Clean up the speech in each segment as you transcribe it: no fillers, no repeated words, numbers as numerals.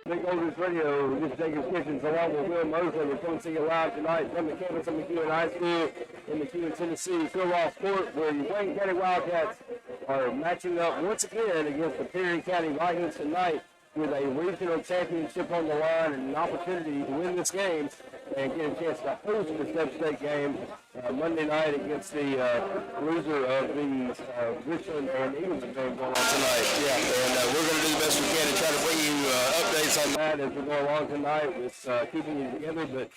Big Olders Radio, this is Jacob Kitchens along with Will Mosley. We're coming to you live tonight from the campus of McEwen High School in McEwen, Tennessee. Field-off court where the Wayne County Wildcats are matching up once again against the Perry County Vikings tonight with a regional championship on the line and an opportunity to win this game and get a chance to host the Step State game Monday night against the loser of the Richland and Eagleton game going on tonight. Yeah, and we're going to do the best we can to try to bring you updates on that as we go along tonight with keeping you together. But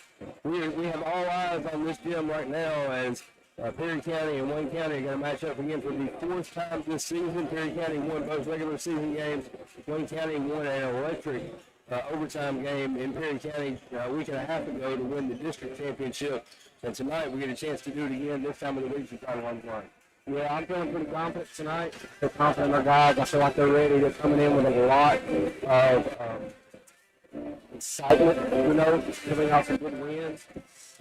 we have all eyes on this gym right now as Perry County and Wayne County are going to match up again for the fourth time this season. Perry County won both regular season games. Wayne County won an electric overtime game in Perry County a week and a half ago to win the district championship. And tonight we get a chance to do it again, this time of the week to try to run one. Yeah, I'm feeling pretty confident tonight. I'm confident in our guys. I feel like they're ready. They're coming in with a lot of excitement, coming off some good wins.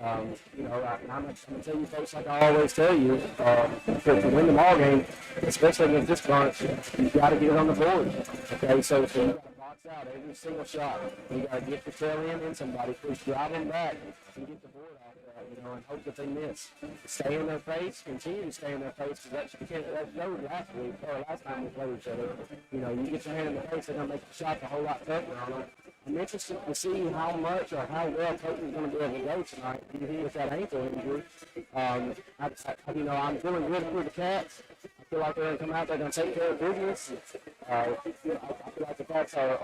I'm going to tell you folks, like I always tell you, to win the ball game, especially against this bunch, you've got to get it on the board. Okay, so you've got to box out every single shot. You've got to get the tail in somebody. Please drive them back and get the board off that, and hope that they miss. Stay in their face, continue to stay in their face, because that showed last week, or last time we played each other. You get your hand in the face, they're going to make the shots a whole lot tougher on them. I'm interested to see how much or how well Coach's going to be able to go tonight with that ankle injury. I'm feeling good for the Cats. I feel like they're going to come out, they're going to take care of business. I feel like the Cats are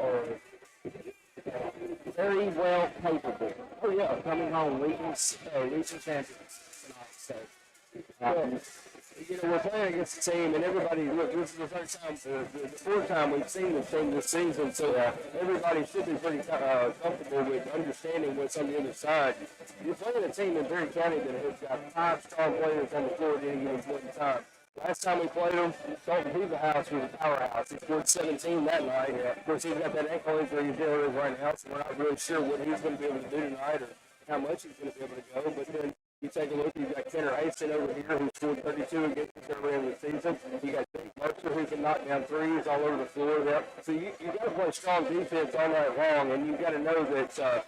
very well capable. Oh, yeah, coming home, leading champions tonight. So, we're playing against a team, and everybody, look, this is the first time, the fourth time we've seen this team this season, so everybody should be pretty comfortable with understanding what's on the other side. You're playing a team in Perry County that has got 5 strong players on the floor at any given point in time. Last time we played them, Dalton Peeverhouse was a powerhouse. He scored 17 that night. Of course, he's got that ankle injury he's dealing with right now, so we're not really sure what he's going to be able to do tonight or how much he's going to be able to go. But then you take a look, you've got Kenner Haston over here who scored 32 against the early in the season. You got Jake Mercer who can knock down threes all over the floor. So you got to play strong defense all night long, and you've got to know that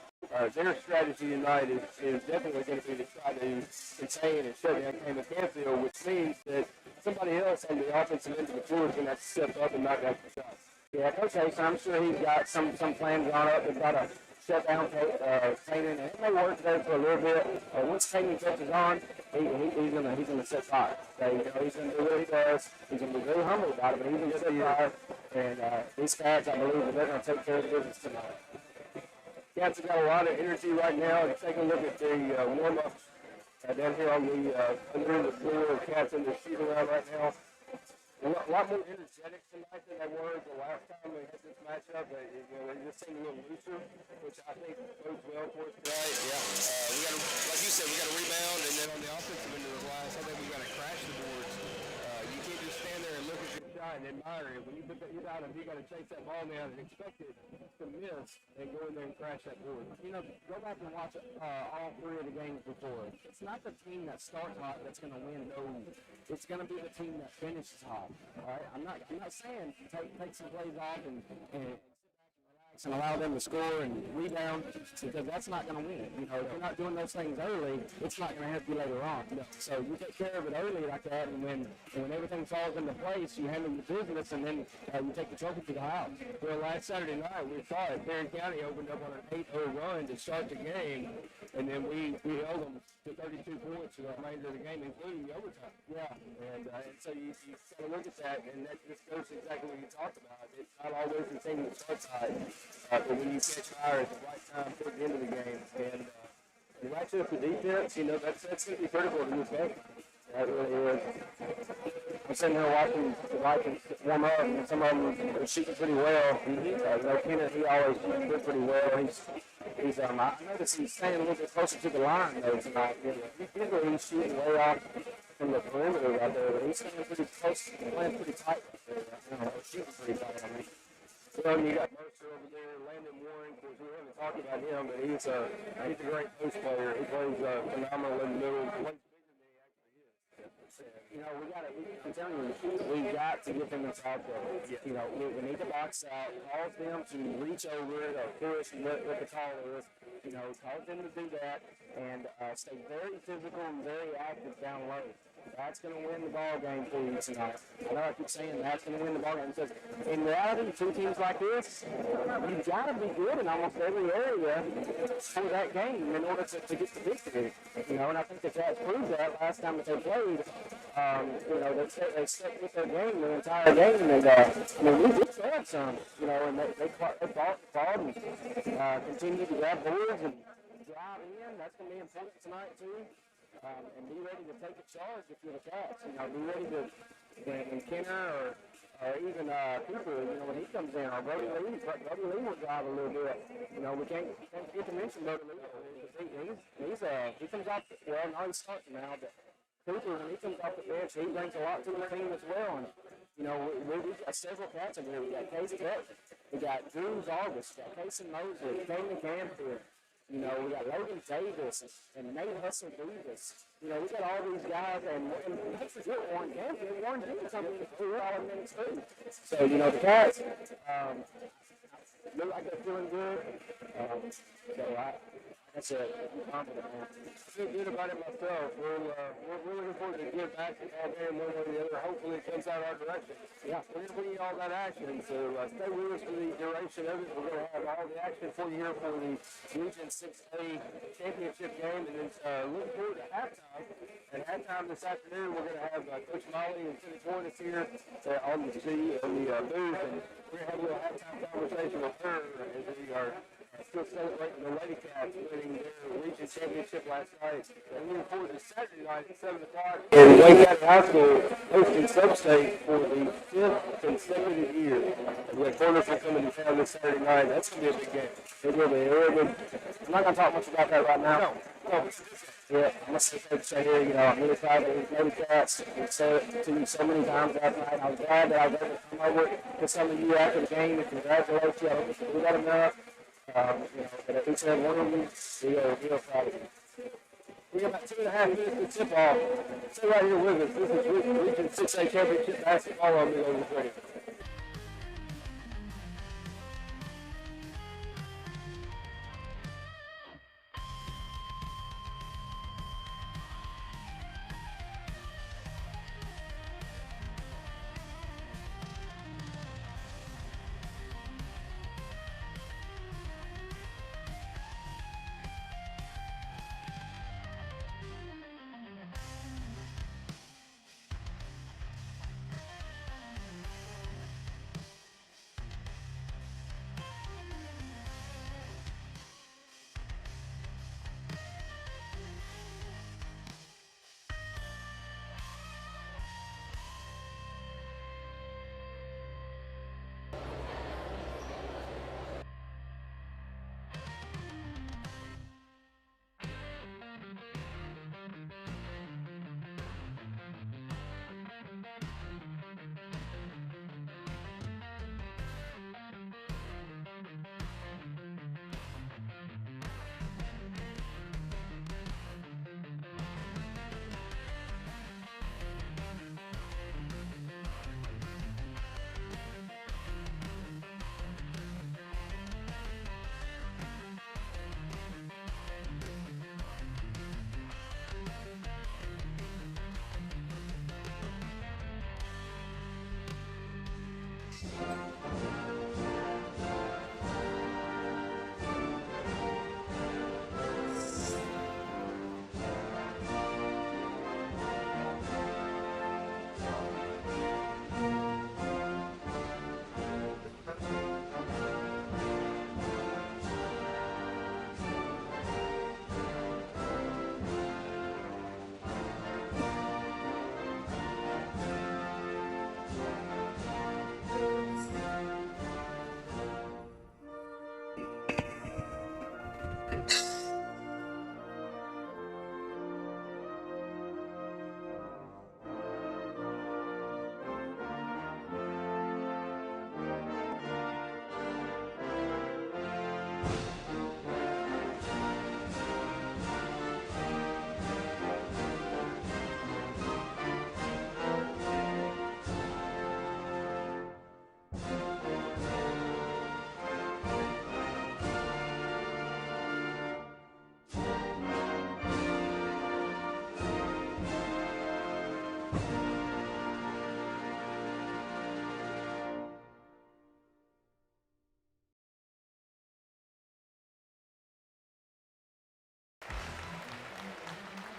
their strategy tonight is definitely going to be to try to contain and shut down Cayman Canfield, which means that somebody else on the offensive end of the floor is going to have to step up and knock down some shots. Yeah, Coach Haston, I'm sure he's got some plans on up to try to shut down Kanan, and it may work there for a little bit. Once Kanan catches on, he's gonna set fire. Okay? He's gonna do what he does. He's gonna be very humble about it, but he's gonna set fire. And these Cats, I believe, that they're gonna take care of business tonight. Cats have got a lot of energy right now. Take a look at the warm-ups down here on the under the floor. Cats in the shoot around right now. A lot more energetic tonight than they were the last time we had this matchup. They just seem a little looser, which I think bodes well for us tonight. Yeah, we got to, like you said, we got to rebound, and then on the offensive end of the glass, I think we got to crash the boards. You can't just stand there and look at your shot and admire it. When you put that hit out, you got to chase that ball down and expect it to miss, and go in there and crash that board. Go back and watch all 3 of the games before. It's not the team that starts hot that's going to win those. It's going to be the team that finishes hot. All right, I'm not saying take some plays off and and allow them to score and rebound, because that's not going to win. If you're not doing those things early, it's not going to help you later on. So you take care of it early like that, and when everything falls into place, you handle your business, and then you take the trophy to the house. Well, last Saturday night, we saw it. Perry County opened up on an 8-0 run to start the game, and then we held them to 32 points for the remainder of the game, including the overtime. Yeah, and so you got to look at that, and that just goes to exactly what you talked about. It's not always the team that starts high. But when you catch fire at the right time toward the end of the game, and you match up the defense, that's going to be critical to this game. That really is. I'm sitting here watching the Vikings warm up, and some of them are shooting pretty well. Kenneth, he always shoots pretty well. I noticed he's staying a little bit closer to the line though tonight. Usually he's shooting way off from the perimeter right there, but he's staying pretty close, playing pretty tight right there. Shooting pretty tight, I mean. Well, you got Mercer over there, Landon Warren. Of course, we haven't talked about him, but he's a great post player. He plays phenomenal in the middle. He plays bigger than he actually is. You know, I'm telling you, we got to get them inside there. You know, we need to box out, cause them to reach over it or push what the call is. You know, cause them to do that and stay very physical and very active down low. That's going to win the ball game for you tonight. I know I keep saying that's going to win the ball game because in reality, two teams like this, you've got to be good in almost every area for that game in order to get the victory. You know, and I think the Cats proved that last time that they played. You know, they stuck with their game the entire game, and I mean, we did have some, you know, and they fought and continued to grab boards and drive in. That's going to be important tonight too. And be ready to take a charge if you're the Cats. You know, be ready to, when Kenner or even Cooper, you know, when he comes in, or Brody Lee will drive a little bit. You know, we can't forget to mention Brody Lee. He comes off, well, no, he's starting now, but Cooper, when he comes off the bench, he brings a lot to the team as well. And, you know, we've got several Cats in here. We got Casey Beck, we got Drew August, we got Casey Mosley, Damon Campion. You know, we got Logan Davis and Nate Hustle Davis. You know, we got all these guys, and don't forget Warren Campion. Warren Campion something we're all in minutes too. So, you know, the Cats look like they're feeling good. That's it. I'm confident, man. I feel good about it myself. We're looking forward to getting back to all game one way or the other. Hopefully it comes out our direction. Yeah. We're going to bring you all that action, so stay with us for the duration of it. We're going to have all the action for you here for the Region 6A championship game, and then looking forward to halftime. At halftime this afternoon, we're going to have Coach Molly and Cindy Boyne here on the booth, and we're going to have a little halftime conversation with her as we are still celebrating the Lady Cats winning their region championship last night. And looking forward to Saturday night at 7 o'clock in Wayne County High School hosting Sub-State for the 5th consecutive year. And we have Cornerstone coming to town this Saturday night. That's going to be a big game. It will be. I'm not going to talk much about that right now. No. Yeah, I'm going to say here, you know, I'm really proud of these Lady Cats. I've said it to you so many times last night. I was glad that I was able to come over to some of you after the game and congratulate you. I hope we got enough. You know, but each and every one of them, we are real proud of you. We got about 2.5 minutes to tip off. Stay right here with us. This is Region 6A Championship Basketball on Middle of the Radio.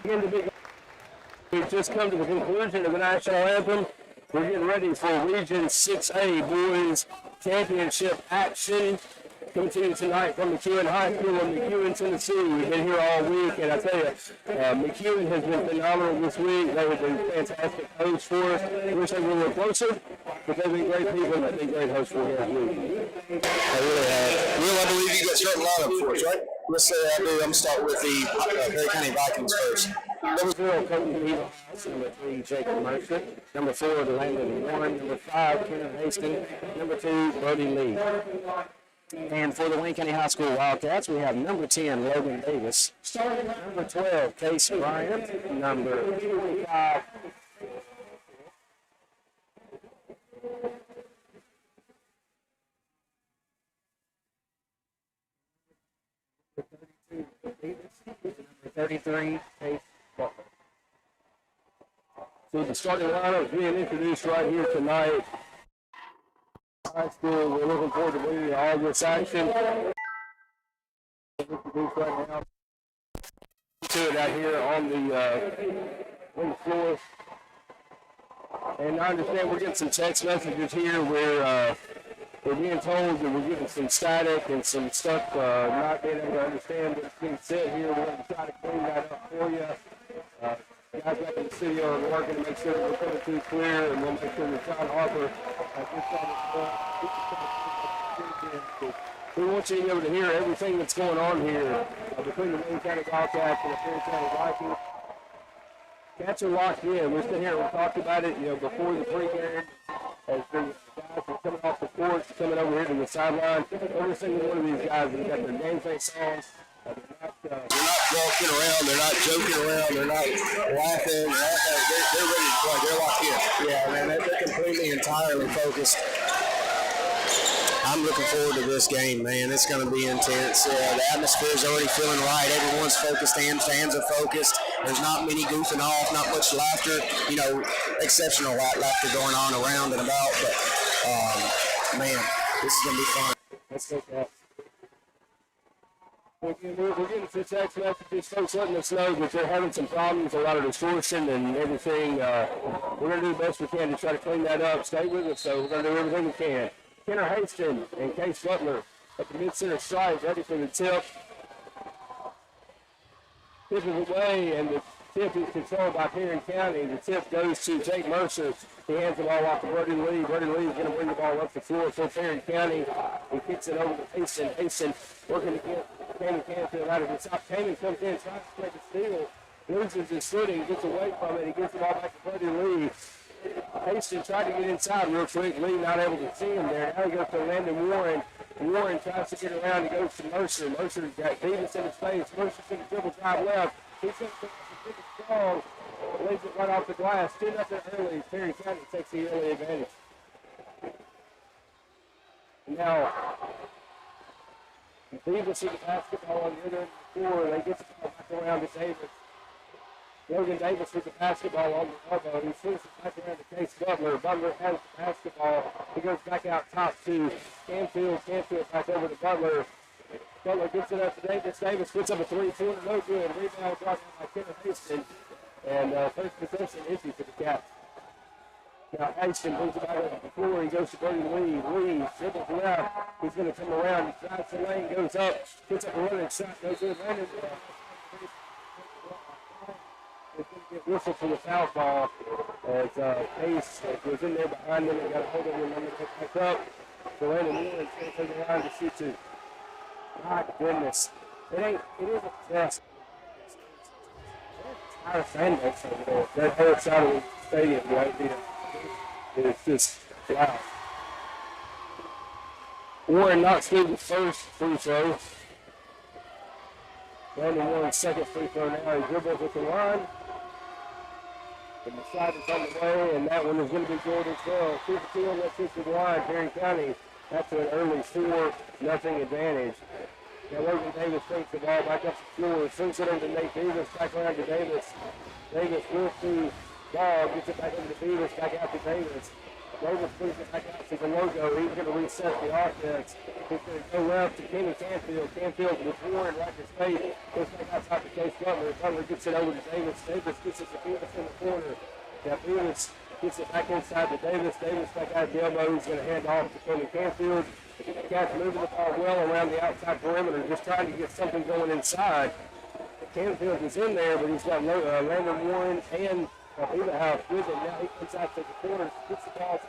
Again, the big we've just come to the conclusion of the national anthem. We're getting ready for Region 6A Boys Championship action. Coming to you tonight from McEwen High School in McEwen, Tennessee. We've been here all week, and I tell you, McEwen has been phenomenal this week. They have been fantastic hosts for us. I wish they were a little closer, but they've been great people, and they've been great hosts for us this week. I really have. Will, I believe you got starting lineup for us, right? Let's say I do. I'm going to start with the Perry County Vikings first. Number 0, Colton Beaver. Number 3, Jacob Mercer. Number 4, Landon Warren. Number 5, Kenneth Hastings. Number 2, Brody Lee. And for the Wayne County High School Wildcats, we have number 10, Logan Davis. Number 12, Case Bryant. Number 25, number 33, Case Butler. So the starting lineup is being introduced right here tonight. High school, we're looking forward to bringing you all this action. Introduced right now to it out here on the floor. And I understand we're getting some text messages here where we're being told that we're getting some static and some stuff not being able to understand what's being said here. We're going to try to clean that up for you. Guys back in the studio are working to make sure that we're coming through clear, and we'll make sure that John Harper we want you to be able to hear everything that's going on here between the Wayne County Wildcats and the Perry County Vikings. Cats are locked in. We're sitting here and we talked about it, before the pregame. As the guys are coming off the court, coming over here to the sideline. Every single one of these guys has got their game face on. They're not Walking around, they're not joking around, they're not laughing, they're ready to play, they're locked in. Yeah, man, they're completely, entirely focused. I'm looking forward to this game, man. It's going to be intense. The atmosphere is already feeling right. Everyone's focused and fans are focused. There's not many goofing off, not much laughter, exceptional laughter going on around and about. But, man, this is going to be fun. Let's take that. We're getting some text messages, folks letting us know that they're having some problems, a lot of distortion and everything. We're going to do the best we can to try to clean that up. Stay with us, so we're going to do everything we can. Kenner Hastings and Case Butler at the mid-center stripe, ready for the tip. Tip is away, and the tip is controlled by Perry County. The tip goes to Jake Mercer. He hands the ball off to Brody Lee. Brody Lee is going to bring the ball up the floor for Perry County. He kicks it over to Hastings. Hastings working to get Kamen Canfield out of the top. Kamen comes in, tries to make a steal, loses his footing, gets away from it. He gives the ball back to Brody Lee. Hastings tried to get inside real quick. Lee not able to see him there. Now he goes to Landon Warren. Warren tries to get around. He goes to Mercer. Mercer's got Davis in his face. Mercer's going to dribble drive left. He's going to take a strong. Lays it right off the glass. 2-0 early. Perry County takes the early advantage. Now, Davis with the basketball on the other end of the floor. They get the ball back around to Davis. Logan Davis with the basketball on the elbow. He swings it back around to Case Butler. Butler has the basketball. He goes back out top to Canfield. Canfield back over to Butler. Butler gets it up to Davis. Davis puts up a three-pointer. No good. Rebound brought down by Kenneth Hastings. And first possession issue for the Cats. Now Hastings brings it back up the floor. He goes to Brody Lee. Lee dribbles left. He's going to come around. He drives the lane, goes up, puts up a running shot. No good. Landon it's going to get whistled for the foul ball as Case was in there behind him and got a hold of him and then picked back up. So Landon Warren's going to take the line to shoot two. My goodness. It isn't just entire fan base over there. That whole side of the stadium right there. It's just wow. Warren knocks through the first free throw. Landon Warren's second free throw now. He dribbles with the line. And the shot is on the way, and that one is going to be good as well. 2-2 on that 50 line, Perry County. That's an early 4-0 advantage. Now Logan Davis takes the ball back up the floor, swings it over to Nate Davis, back around to Davis. Davis with the ball, gets it back over to Davis, back out to Davis. Davis brings it back out to the logo. He's going to reset the offense. He's going to go left to Kenny Canfield. Canfield with Warren right in his face. Goes back outside to Case Butler. Butler gets it over to Davis. Davis gets it to Davis in the corner. Now Davis gets it back inside to Davis. Davis back out the elbow. He's going to hand off to Kenny Canfield. The Cats moving the ball well around the outside perimeter, just trying to get something going inside. Canfield is in there, but he's got Landon Warren and House with him. Now he comes out to the corner, gets the ball.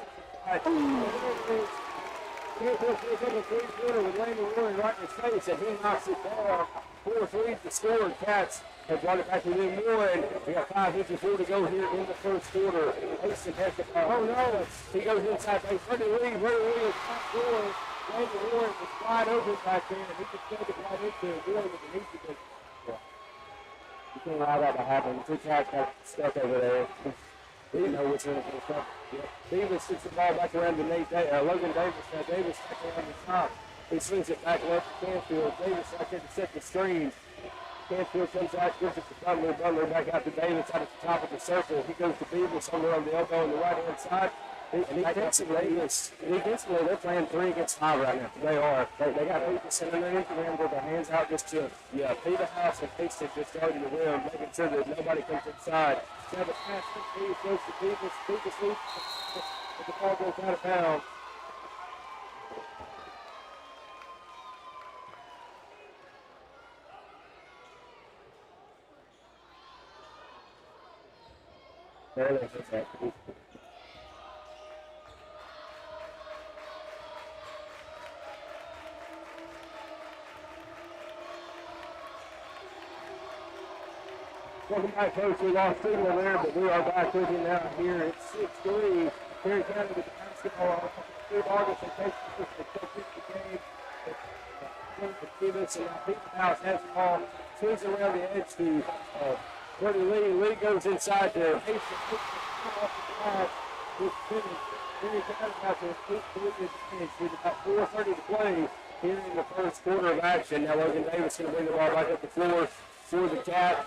Canfield goes up a three-pointer with Landon Warren right in his face, and he knocks it down. 4 threes to score. Cats have brought it back within one. We got 5:54 to go here in the first quarter. Mason has the ball. Oh no! He goes inside base. Freddie Lee is top scoring. Landon Warren was wide open back there, and he could throw it right into it. Warren with the knee to you can't allow that to happen. The two Cats got stuck over there. He didn't know which one was going to come. Davis shoots the ball back around to Logan Davis. Now Davis back around the top. He swings it back left to Canfield. Davis right there to set the screen. Canfield comes out, gives it to Butler. Butler back out to Davis out at the top of the circle. He goes to Beavis somewhere on the elbow on the right-hand side. And defensively, they're playing 3 against 5 right now. They are. They got people sitting underneath the rim with their hands out just to Peter House and Kingston just guarding the rim, making sure that nobody comes inside. Now the pass goes to Beavis. Beavis leads, but the ball goes out of bounds. There it is. Welcome back, Coach. We lost signal there, but we are back with you now here. It's 6-3. Perry County with the basketball. Steve August and Coach the game. Davis and Pete House has the ball. Swings around the edge to Freddie Lee. Lee goes inside to Hastings. Off the glass. Perry County out to 8-3 advantage with about 4:30 to play here in the first quarter of action. Now Logan Davis going to bring the ball back up the floor for the Cat.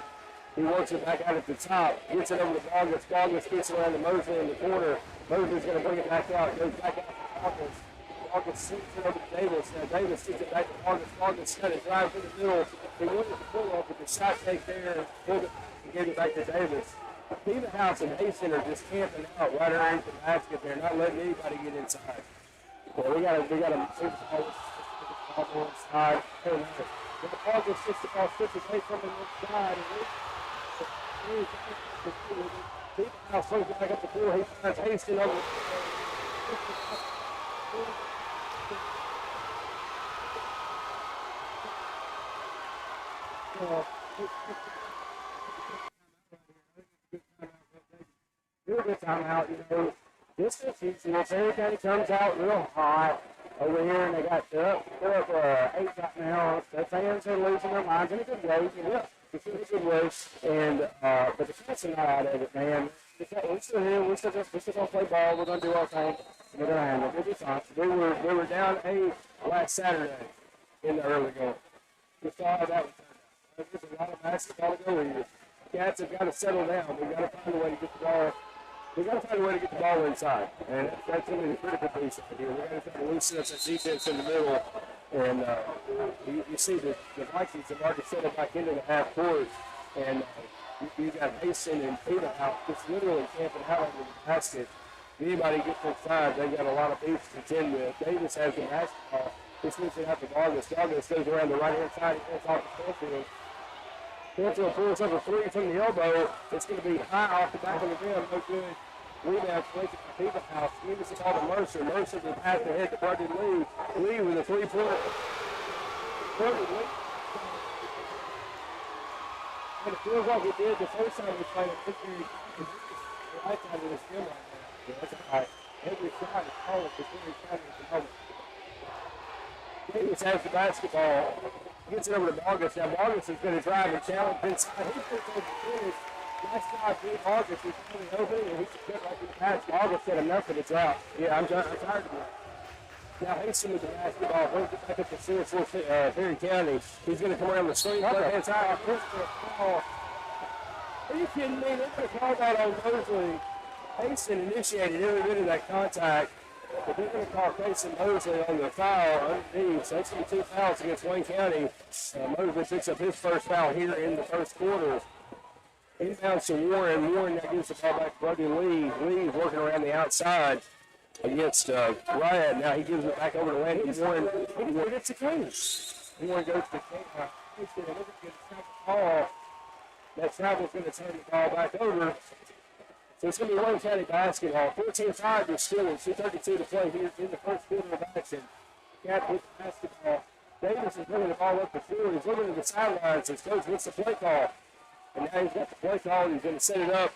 He works it back out at the top, gets it over to Bogus. Bogus gets it around to Mosley in the corner. Mosley's going to bring it back out, goes back out to Bogus. Bogus sends it over to Davis. Now Davis sends it back to Bogus. Bogus cut it drive to the middle. He wanted to pull up with the shot take there and pulled it and gave it back to Davis. Steven House and Mason are just camping out right underneath the basket there, not letting anybody get inside. Well, we got to move the ball inside. The ball gets the ball switches away from the inside. Steven House throws it back up the floor. He finds Hastings over. Good timeout, this is Perry County comes out real hot over here, and they got they're up 8 right now. The fans are losing their minds in a good way, it's in a good way, and but the Cats are not out of it, man. We're still here. We're still gonna play ball. We're gonna do our thing. We're gonna handle it. We'll be fine. We were down 8 last Saturday in the early game. We saw how that was turned out. There's a lot of basketball to go here. Cats have got to settle down. We've got to find a way to get the ball. We've got to find a way to get the ball inside, and that's going to be the critical piece of it here. We're going to try to loosen up that defense in the middle, and you see the Vikings have already settled back into the half court, and you got Mason and Peter out just literally camping out in the basket. Anybody gets inside, they've got a lot of things to contend with. Davis has the basketball. He swings it out to Vargas. Vargas goes around the right-hand side and gets off the Fairfield. Fairfield pulls up a 3 from the elbow. It's going to be high off the back of the rim. No good. Rebound plays it to Peter House. He gives the ball to Mercer. Mercer to pass the head to Brady Lee. Lee with a 3-pointer. Brady Lee. And it feels like it did the first time we played it. The right side of the skill right now. That's all right. Every shot is called for Perry County at the moment. Davis has the basketball. Gets it over to Vargas. Now Vargas is going to drive and challenge inside. He's going to go to the finish. Nice job, Dave Vargas. He's really open, and he should get right to the pass. Vargas said enough of the drought. Yeah, I'm tired of it. Now Hastings with the basketball. Brings it back up to Sears for Perry County. He's going to come around the screen. Left-hand side. Are you kidding me? They're going to call that on Mosley. Payson initiated every bit of that contact, but they're going to call Payson Mosley on the foul underneath. So it's going to be 2 fouls against Wayne County. Mosley picks up his first foul here in the first quarter. Inbounds to Warren. Warren now gives the ball back to Buddy Lee. Lee is working around the outside against Ryan. Now he gives it back over to Landon Warren. He gets the case. Warren goes to the case. They're going to get a ball. That travel's going to turn the ball back over. So it's going to be Wayne County basketball. 14-5 is still 2:32 to play here in the first quarter of action. Cat with the basketball. Davis is bringing the ball up the floor. He's looking to the sidelines. His coach gets the play call. And now he's got the play call. He's going to set it up.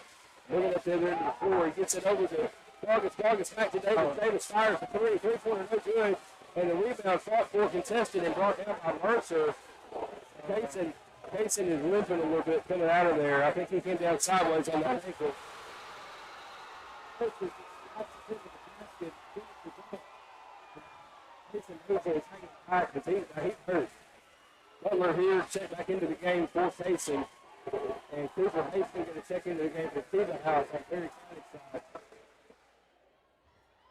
Moving up the other end of the floor. He gets it over to Vargas. Vargas back to Davis. Davis fires the three. Three-pointer no good. And the rebound fought for, contested, and brought down by Mercer. Payson is limping a little bit coming out of there. I think he came down sideways on that ankle. He's hurt. Butler here check back into the game for Payson. And Cooper Hastings going to check into the game for Stephen House on Perry County's side.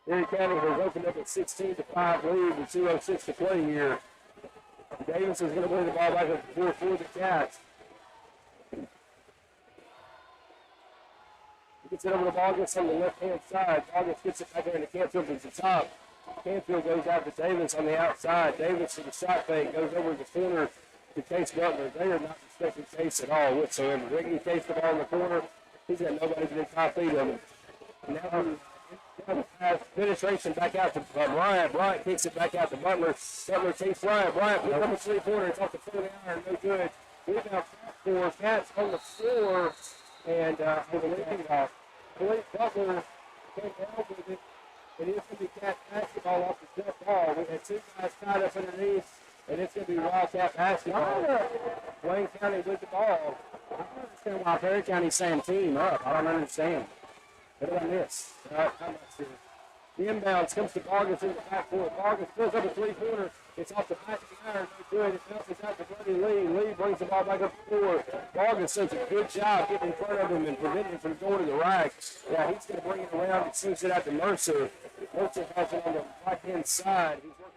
Perry County has opened up at 16-5 lead with 2:06 to play here. Davis is going to bring the ball back up the floor for the Cats. He gets it over to Vargas on the left-hand side. Vargas gets it back there into Canfield at the top. Canfield goes out to Davis on the outside. Davis to the shot fake goes over to the corner to Case Butler. They are not respecting Case at all whatsoever. They're getting Case the ball in the corner. He's got nobody within 5 feet of him. Now the pass penetration back out to Bryant. Bryant kicks it back out to Butler. Butler takes Bryant. Bryant puts up a three-pointer. It's off the foot of the iron. No good. Rebound for Cats on the floor. And for the lead off. Blake Butler came down with it. And it's going to be Cats basketball off the jump ball. We had 2 guys tied up underneath. And it's going to be Wildcat basketball. Wayne County with the ball. I don't understand why Perry County's saying team up. I don't understand. What did I miss? I'm not sure. The inbounds comes to Vargas in the backcourt. Vargas fills up a three-pointer. It's off the back of the iron. No good. It bounces out to Buddy Lee. Lee brings the ball back up the floor. Vargas does a good job getting in front of him and preventing him from going to the rack. Yeah, he's going to bring it around and swings it out to Mercer. Mercer has it on the right-hand side. He's working.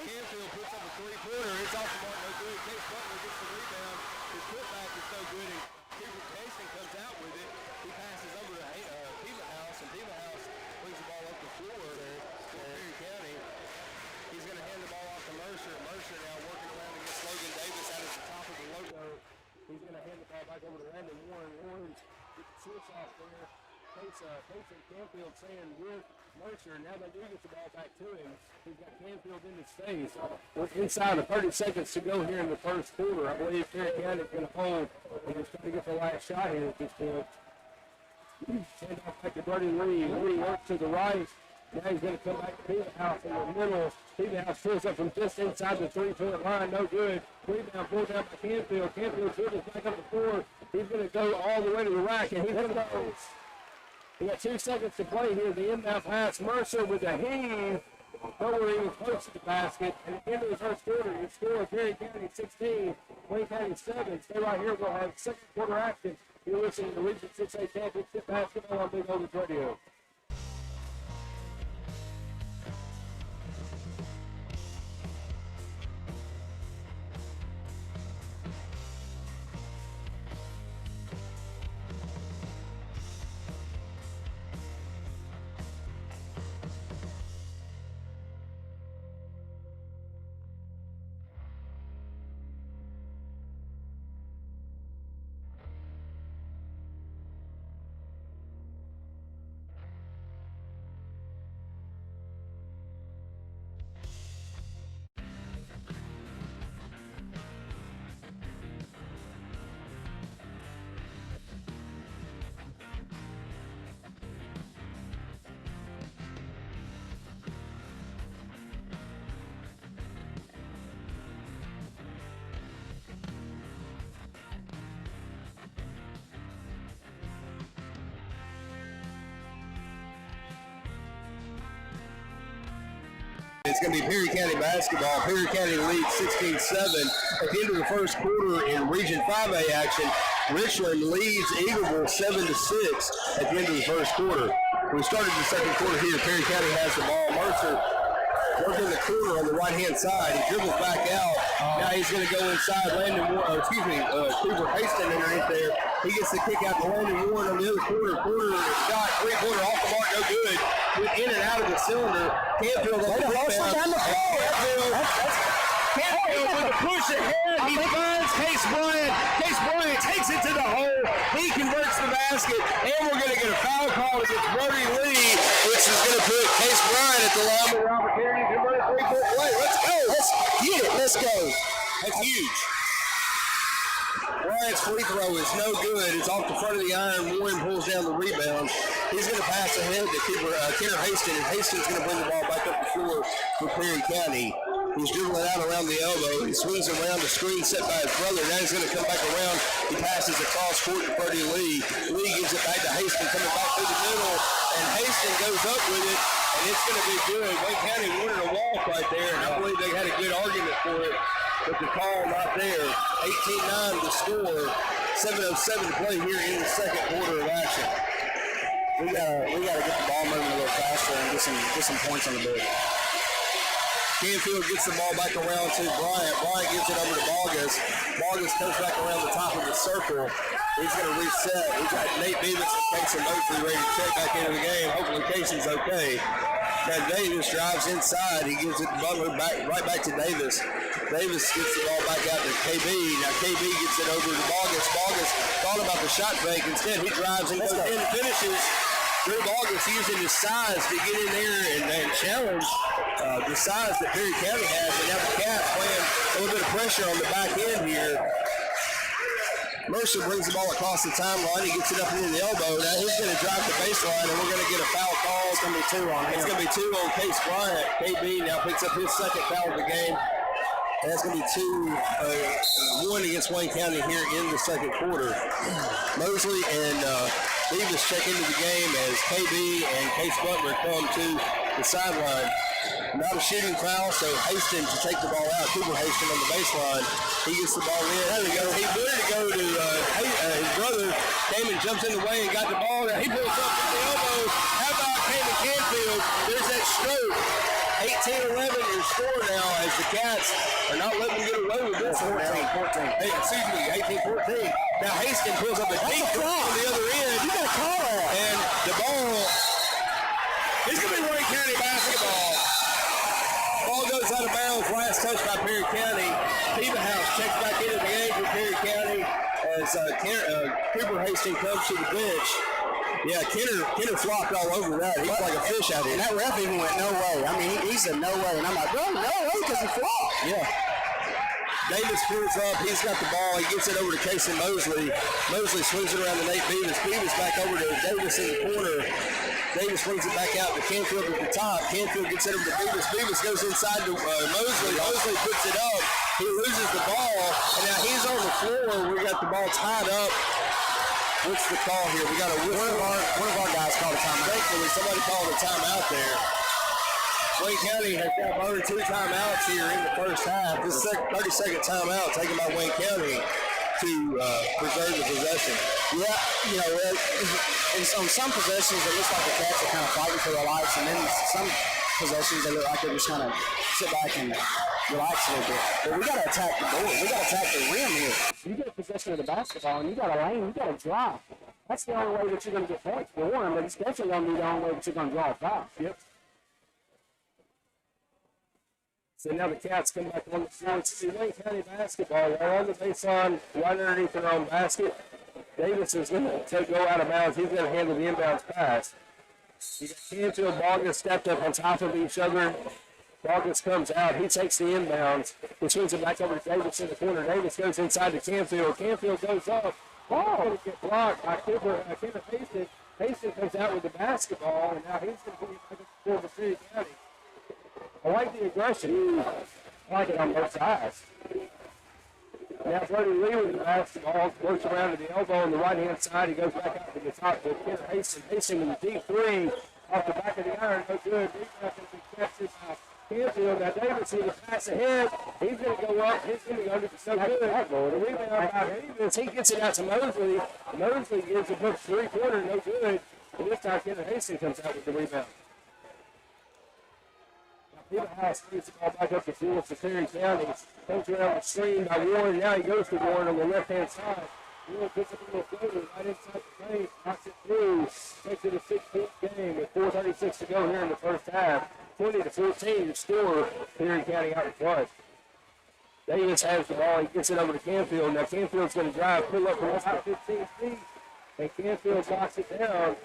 Canfield puts up a three-pointer. It's off the mark, no good. Case Butler gets the rebound. His putback is no good, and Cooper Hastings comes out with it. He passes over to Pima House, and Pima House brings the ball up the floor there for Perry County. He's going to hand the ball off to Mercer. Mercer now working around against Logan Davis out at the top of the logo. He's going to hand the ball back over to Landon Warren. Warren gets the switch off there. Payson Canfield saying with Mercer. Now they do get the ball back to him. He's got Canfield in his face. We're inside of 30 seconds to go here in the first quarter. I believe Perry County is going to hold. He's just trying to get the last shot here at this point. Hand off back to Buddy Lee. Lee works to the right. Now he's going to come back to Peterhouse in the middle. Peterhouse fills up from just inside the three-point line. No good. Rebound pulled down by Canfield. Canfield fills back up the floor. He's going to go all the way to the rack, and he's going to go. We got 2 seconds to play here. The inbound pass. Mercer with a heave. Nowhere even close to the basket. And at the end of the first quarter, your score, Perry County 16, Wayne County 7. Stay right here. We'll have second quarter action. You're listening to Region 6A Championship Basketball on Big Oldest Radio. It's going to be Perry County basketball. Perry County leads 16-7 at the end of the first quarter in Region 5A action. Richland leads Eagleville 7-6 at the end of the first quarter. We started the second quarter here. Perry County has the ball. Mercer working the corner on the right-hand side. He dribbles back out. Now he's going to go inside. Cooper Haston underneath there. He gets the kick out to Landon Warren on the other corner. Shot, three-pointer off the mark, no good. Went in and out of the cylinder. Canfield on the rebound. Canfield with the push ahead. He finds Case Bryant. Case Bryant takes it to the hole. He converts the basket, and we're going to get a foul call against Brody Lee, which is going to put Case Bryant at the line with an opportunity to convert a three-point play. Let's go. Let's get it. Let's go. That's huge. Bryant's free throw is no good. It's off the front of the iron. Warren pulls down the rebound. He's going to pass ahead to Kenner Haston, and Haston's going to bring the ball back up the floor for Perry County. He's dribbling out around the elbow. He swings around the screen set by his brother. Now he's going to come back around. He passes across court to Freddie Lee. Lee gives it back to Haston, coming back through the middle, and Haston goes up with it, and it's going to be good. Wayne County wanted a walk right there, and I believe they had a good argument for it, but the call not there. 18-9 to score. 7:07 to play here in the second quarter of action. We gotta get the ball moving a little faster and get some points on the board. Canfield gets the ball back around to Bryant. Bryant gives it over to Vargas. Vargas comes back around the top of the circle. He's going to reset. He's got Nate Beavis and Casey Mosley ready to check back into the game. Hopefully Casey's okay. Now Davis drives inside. He gives it to Butler right back to Davis. Davis gets the ball back out to KB. Now KB gets it over to Vargas. Vargas thought about the shot fake. Instead, he drives and goes in and finishes. Drew Vargas using his size to get in there and challenge the size that Perry County has. But now the Cats playing a little bit of pressure on the back end here. Mercer brings the ball across the timeline. He gets it up into the elbow. Now he's going to drive the baseline, and we're going to get a foul call. It's going to be two on him. It's going to be two on Case Bryant. KB now picks up his second foul of the game. And that's going to be one against Wayne County here in the second quarter. Mosley and Davis check into the game as KB and Case Butler come to the sideline. Not a shooting foul, so Haston to take the ball out. Cooper Haston on the baseline. He gets the ball in. There we go. He wanted to go to his brother. Came and jumps in the way and got the ball. Now he pulls up with the elbow. How about Cayman Canfield? There's that stroke. 18-11 your score now as the Cats are not letting them get away with this one now. 18-14. Now Haston pulls up a deep drop on the other end. You got to call that. And the ball is going to be Wayne County basketball. Ball goes out of bounds. Last touch by Perry County. House checks back into the game for Perry County as Cooper Haston comes to the bench. Yeah, Kenner flopped all over that. He's like a fish out here. And that ref even went, no way. I mean, he said no way. And I'm like, bro, no way, because he flopped. Yeah. Davis pulls up. He's got the ball. He gets it over to Casey Mosley. Mosley swings it around to Nate Beavis. Beavis back over to Davis in the corner. Davis brings it back out to Canfield at the top. Canfield gets it over to Beavis. Beavis goes inside to Mosley. Mosley puts it up. He loses the ball. And now he's on the floor. We got the ball tied up. What's the call here? We got one of our guys called a timeout. Thankfully, somebody called a timeout there. Wayne County has now burned 2 timeouts here in the first half. This is 30-second timeout taken by Wayne County to preserve the possession. Yeah, you know, on some possessions, it looks like the Cats are kind of fighting for their lives, and then some possessions, they look like they're just kind of sit back and relax a little bit. But we got to attack the board. We got to attack the rim here. You get possession of the basketball, and you got a lane, you got to drive. That's the only way that you're going to get points for one, but it's definitely going to be the only way that you're going to draw a foul. Yep. So now the Cats come back on the floor. It's Wayne County basketball. They're on the baseline, right underneath their own basket. Davis is going to go out of bounds. He's going to handle the inbounds pass. You got Canfield, Vargas stepped up on top of each other. Vargas comes out. He takes the inbounds. He swings it back over to Davis in the corner. Davis goes inside to Canfield. Canfield goes up. Ball going to get blocked by Kenner Haston. Haston comes out with the basketball, and now he's going to be back for the Perry County. I like the aggression. I like it on both sides. Now Brody Lee with the basketball works around to the elbow on the right-hand side. He goes back out to the top to Kenner Haston. Haston with a deep three off the back of the iron. No good. Rebound can be captured by Canfield. Now Davis with a pass ahead. He's going to go up. He's going to go. It's no good. The rebound by Davis. He gets it out to Mosley. Mosley gives a book three-pointer. No good. And this time, Kendra Hastings comes out with the rebound. Peterhouse leads the ball back up the field for Perry County. Comes around the screen by Warren. Now he goes to Warren on the left-hand side. Warren picks up a little floater right inside the paint. Knocks it through. Makes it a 6-point game with 4:36 to go here in the first half. 20-14 to score. Perry County out in front. Davis has the ball. He gets it over to Canfield. Now Canfield's going to drive, pull up from about 15 feet. And Canfield knocks it down.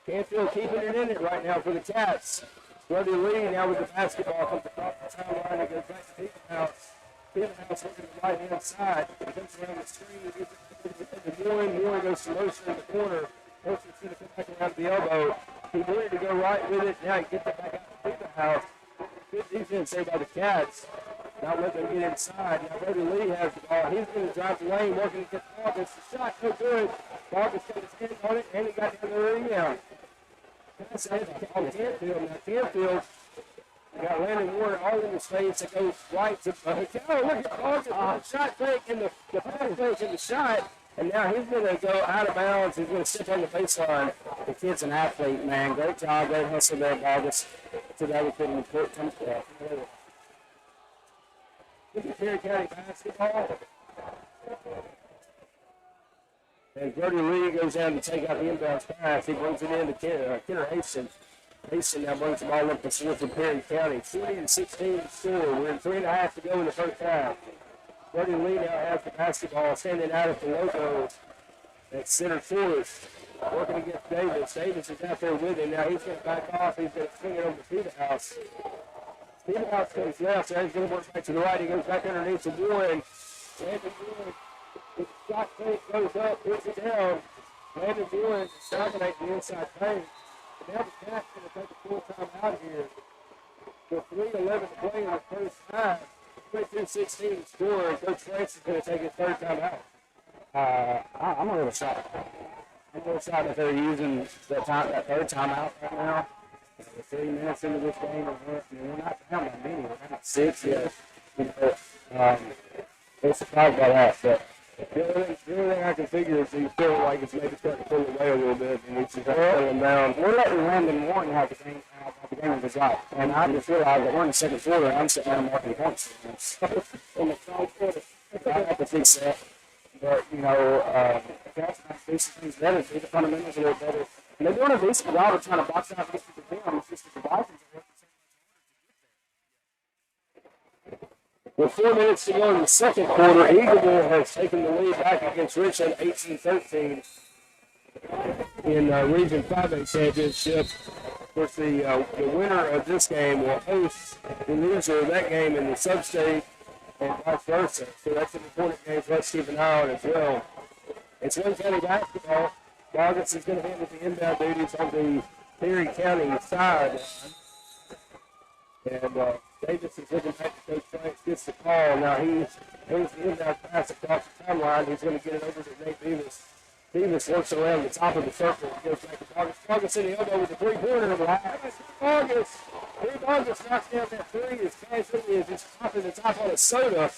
Canfield keeping it in it right now for the Cats. Brody Lee now with the basketball comes across the timeline and goes back to Peterhouse. Peterhouse looking to the right-hand side. He comes around the screen and gives it to Warren. Warren goes to Motion in the corner. Motion's going to come back around the elbow. He wanted to go right with it. Now he gets it back out to Peterhouse. Good defense there by the Cats. Not letting them get inside. Now Brody Lee has the ball. He's going to drive the lane, working to get Vargas. The shot no good. Vargas got his hand on it, and he got the other rebound. Pass ahead to Canfield. Now Canfield got Landon Warren all in his face. It goes right to look at Vargas. The shot fake and the pass fake and the shot. And now he's going to go out of bounds. He's going to step on the baseline. The kid's an athlete, man. Great job. Great hustle there, Vargas. Today we put him in court. This is Perry County basketball. And Brody Lee goes down to take out the inbound pass. He brings it in to Kenner Hastings. Hastings now brings the ball up the field for Perry County. 20-16 to score. We're in 3.5 to go in the first half. Brody Lee now has the basketball standing out at the logo at center court. Working against Davis. Davis is out there with him. Now he's going to back off. He's going to swing it over to Peterhouse. Peterhouse comes left. Now he's going to work back to the right. He goes back underneath the Warren. Landon Warren. His shot fake goes up, puts it down. Landon Warren dominates the inside paint. And now the Cats going to take a full time out here. With 3:11 to play in the first half. 22-16 to score. Coach Francis is going to take his third time out. I'm a little shocked. I'm a little shocked that they're using that third timeout right now. We're 3 minutes into this game, and we're not down by many. We're at 6 yet. We're surprised by that, but the only thing I can figure is he feel like it's maybe starting to pull away a little bit, and he's just settling down. We're letting Landon Warren have the game of his life, and I just realized that we're in the second quarter, and I'm sitting there marking points. In the third quarter, I have to fix that. But, Cats have to do some things better, do the fundamentals a little better. And they're doing a decent job of trying to box out against the film. It's just that the Vikings are working so much harder. with 4 minutes to go in the second quarter, Eagleville has taken the lead back against Richland 18-13 in Region 5A Championship. Of course, the winner of this game will host the loser of that game in the sub-state and vice versa. So that's an important game for us to keep an eye on as well. It's Wayne County basketball. Vargas is going to handle the inbound duties on the Perry County side. And Davis is looking back to Coach Franks, gets the call. Now he's the inbound pass across the timeline. He's going to get it over to Nate Davis. Davis works around the top of the circle. He goes back to Vargas. Vargas in the elbow with the three-pointer. Vargas knocks down that three as casually as he's popping the top on a soda.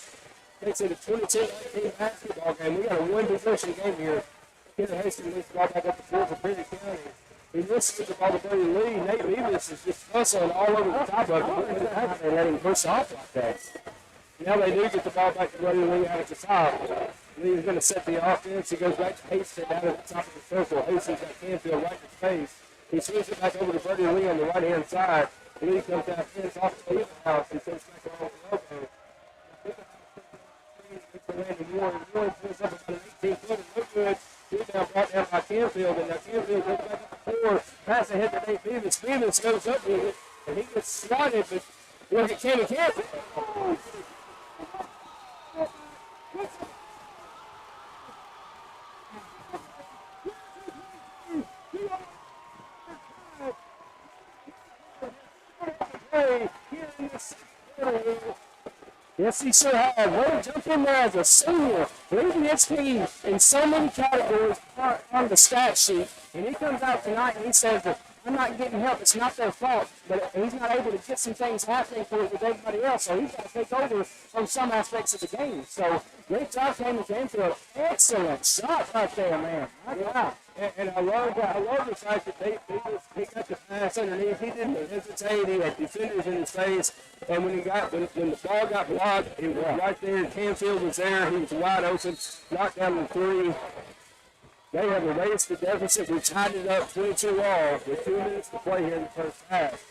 Makes it a 22-19 basketball game. We got a one-possession game here. Kendra Hastings leads the ball back up the floor for Perry County. He misses the ball to Brody Lee. Nate Davis is just hustling all over the top of it. They let him push off like that. Now they do get the ball back to Brody Lee out at the top. Lee's going to set the offense. He goes back to Hastings out at the top of the circle. Hastings got Canfield right in his face. He swings it back over to Brody Lee on the right-hand side. Lee comes out, fence off the house. He sends back along the elbow. Warren pulls up about an 18-footer. No good. Rebound brought down by Canfield. And now Canfield goes back up the floor. Pass ahead to Nate Davis. Davis goes up with it. And he gets swatted. But look at Kenny Canfield. Yes, he sure has. Ray jumped in there as a senior, leading his team in so many categories on the stat sheet. And he comes out tonight and he says that I'm not getting help. It's not their fault. But he's not able to get some things happening for with everybody else. So he's got to take over on some aspects of the game. So great job, Cayman Canfield. Excellent shot right there, man. My God. And I love the fact that he got the pass underneath. He didn't hesitate. He had defenders in his face. And when the ball got blocked, it was right there. Canfield was there. He was wide open. Knocked down the three. They have erased the deficit. We tied it up 22 all with 2 minutes to play here in the first half.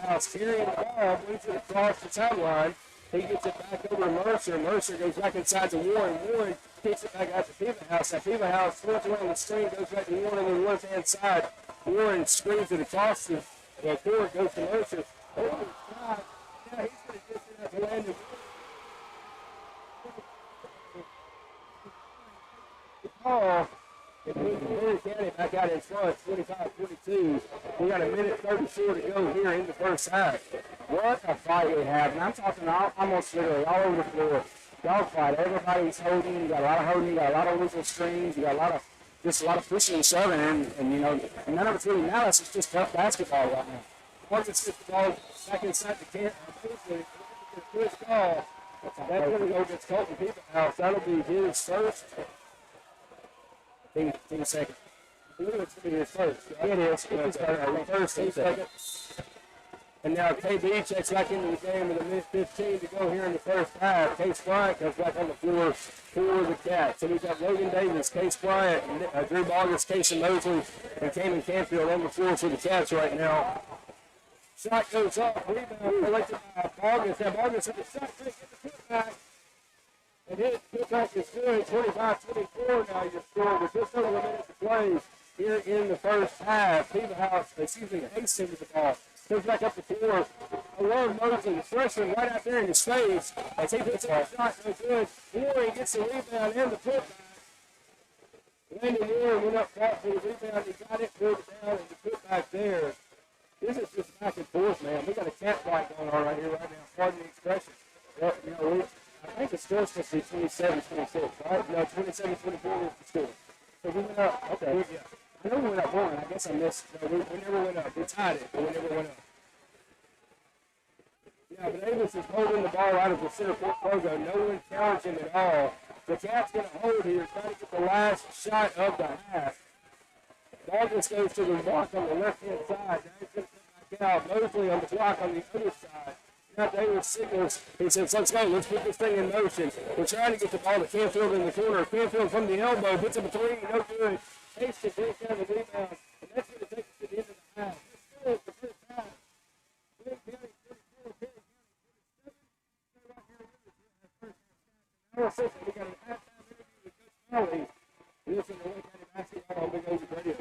House carrying the ball, moves it across the timeline. He gets it back over to Mercer. Mercer goes back inside to Warren. Warren kicks it back out to House. Now House flips around the screen, goes back to Warren on the left-hand side. Warren screens it across the court, goes to Mercer. Over the side. Now he's going to get it out to Landon. Oh. It moves Perry County back out in front, 25-22. We got a minute 34 to go here in the first half. What a fight we have. And I'm talking almost literally all over the floor. Dog fight. Everybody's holding. You got a lot of holding. You got a lot of whistle screens. You got a lot of pushing and shoving. And you know, none of it's really malice. It's just tough basketball right now. Once it's just the ball back inside the camp, good call. That's going to go against Colton Peoplehouse. That'll be his first. Team second. I believe it's going to be his first. Right? It is. It's First, team second. And now KB checks back into the game with a minute 15 to go here in the first half. Case Bryant comes back on the floor for the Cats. So we've got Logan Davis, Case Bryant, Drew Bogus, Casey Mosley, and Cayman Canfield on the floor for the Cats right now. Shot goes up, rebound collected by Bogus. Now Bogus with the shot, get the putback. And his putback is good, 25-24 now your score with just over a minute to play here in the first half. Hastings with the ball. Goes back up the floor. Alone Mosley, the freshman, right out there in his face. As he puts up a shot, no good. Warren gets the rebound and the putback. Landon Warren went up front for the rebound. He got it, pulled it down, and the putback there. This is just back and forth, man. We got a cat fight going on right here, right now. Pardon the expression. Well, you know, I think the score's supposed to be 27-26, right? No, 27-24 is the score. So we went up. Okay. Yeah. I know we went up one. I guess I missed. No, we never went up. We tied it, but we never went up. Yeah, but Davis is holding the ball out of the center court logo. No one challenged him at all. The Cats going to hold here, trying to get the last shot of the half. Douglas goes to the block on the left-hand side. Now he's going to come back out. Mosley on the block on the other side. Now Davis signals. He says, let's go. Let's put this thing in motion. We're trying to get the ball to Canfield in the corner. Canfield from the elbow puts up a three. No good. Hastings takes down the rebound. And that's going to take us to the end of the half. This is the first half. Wayne County 44, Perry County 27. We got an halftime interview with Coach Molly. Listen to Wayne County basketball on Big Ocean Radio.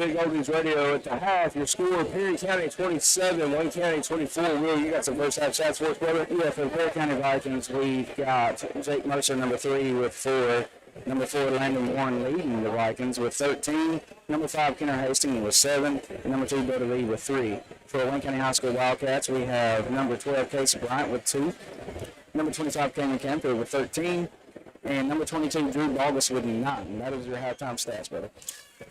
Big Oldies Radio. At the half, your score, Perry County 27, Wayne County 24. Will, you got some first half stats for us, brother? Yeah, for the Perry County Vikings, we've got Jake Mercer, number 3, with 4. Number 4, Landon Warren leading the Vikings with 13. Number 5, Kenner Hastings with 7. And number 2, Brody Lee with 3. For Wayne County High School Wildcats, we have number 12, Casey Bryant with 2. Number 25, Cameron Camper with 13. And number 22, Drew Balgus with 9. That is your halftime stats, brother.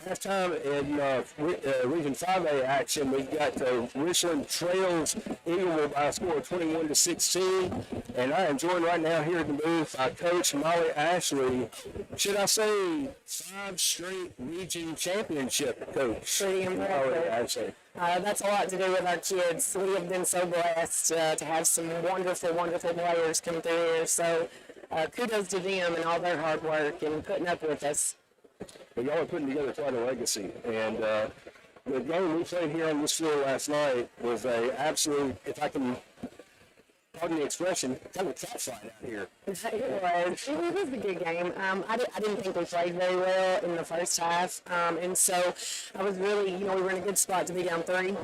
Halftime in Region 5A action, we've got Richland Trails Eagleville by a score of 21-16. And I am joined right now here in the booth by Coach Molly Ashley. Should I say 5 straight region championship coach? Pretty impressive. That's a lot to do with our kids. We have been so blessed to have some wonderful, wonderful players come through here. So kudos to them and all their hard work and putting up with us. But y'all are putting together quite a legacy. And the game we played here on this floor last night was a absolute, if I can pardon the expression, kind of a cat fight out here. It was a good game. I didn't think we played very well in the first half. And so I was really, we were in a good spot to be down 3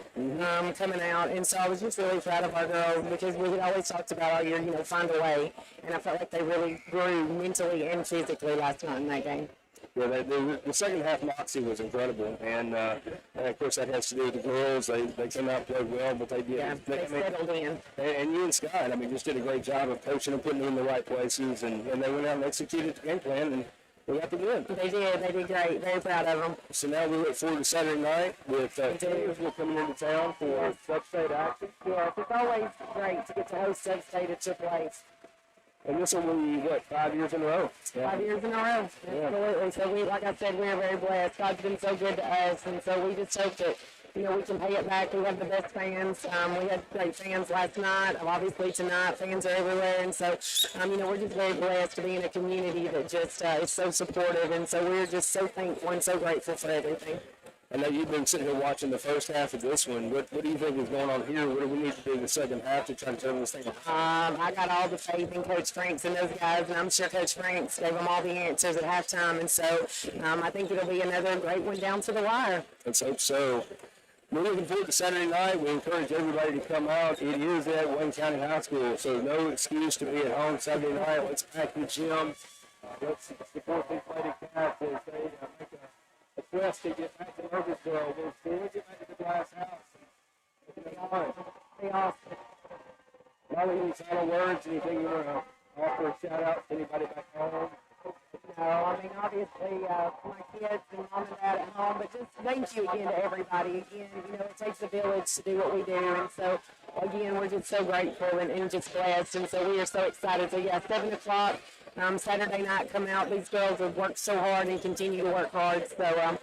coming out. And so I was just really proud of our girls because we had always talked about all year, find a way. And I felt like they really grew mentally and physically last night in that game. Yeah, the second half moxie was incredible, and of course that has to do with the girls. They came out and played well, but they did. Yeah, they settled in. And you and Scott, just did a great job of coaching them, putting them in the right places, and they went out and executed the game plan, and we got the win. They did great. Very proud of them. So now we look forward to Saturday night with We're coming into town for sub-state action. Yes, it's always great to get to host sub-state at AAA. And this will be, 5 years in a row? Yeah. 5 years in a row, absolutely. So like I said, we are very blessed. God's been so good to us, and so we just hope that, we can pay it back. We have the best fans. We had great fans last night. Obviously tonight, fans are everywhere, and so, we're just very blessed to be in a community that just is so supportive, and so we're just so thankful and so grateful for everything. I know you've been sitting here watching the first half of this one. What do you think is going on here? What do we need to do in the second half to try to turn this thing around? I got all the faith in Coach Franks and those guys, and I'm sure Coach Franks gave them all the answers at halftime. And so I think it'll be another great one down to the wire. Let's hope so. We're looking forward to Saturday night. We encourage everybody to come out. It is at Wayne County High School, so no excuse to be at home Saturday night. Let's pack the gym. Let's support these lady cats as they make a quest to get back to Murfreesboro. We'll get back to the glass house. Be awesome. Molly, any final words? Anything you want to offer a shout out to anybody back home? No, obviously, my kids and mom and dad at home, but just thank you again to everybody. Again, it takes a village to do what we do, and so, again, we're just so grateful and just blessed, and so we are so excited. So, 7 o'clock, Saturday night, come out. These girls have worked so hard and continue to work hard, so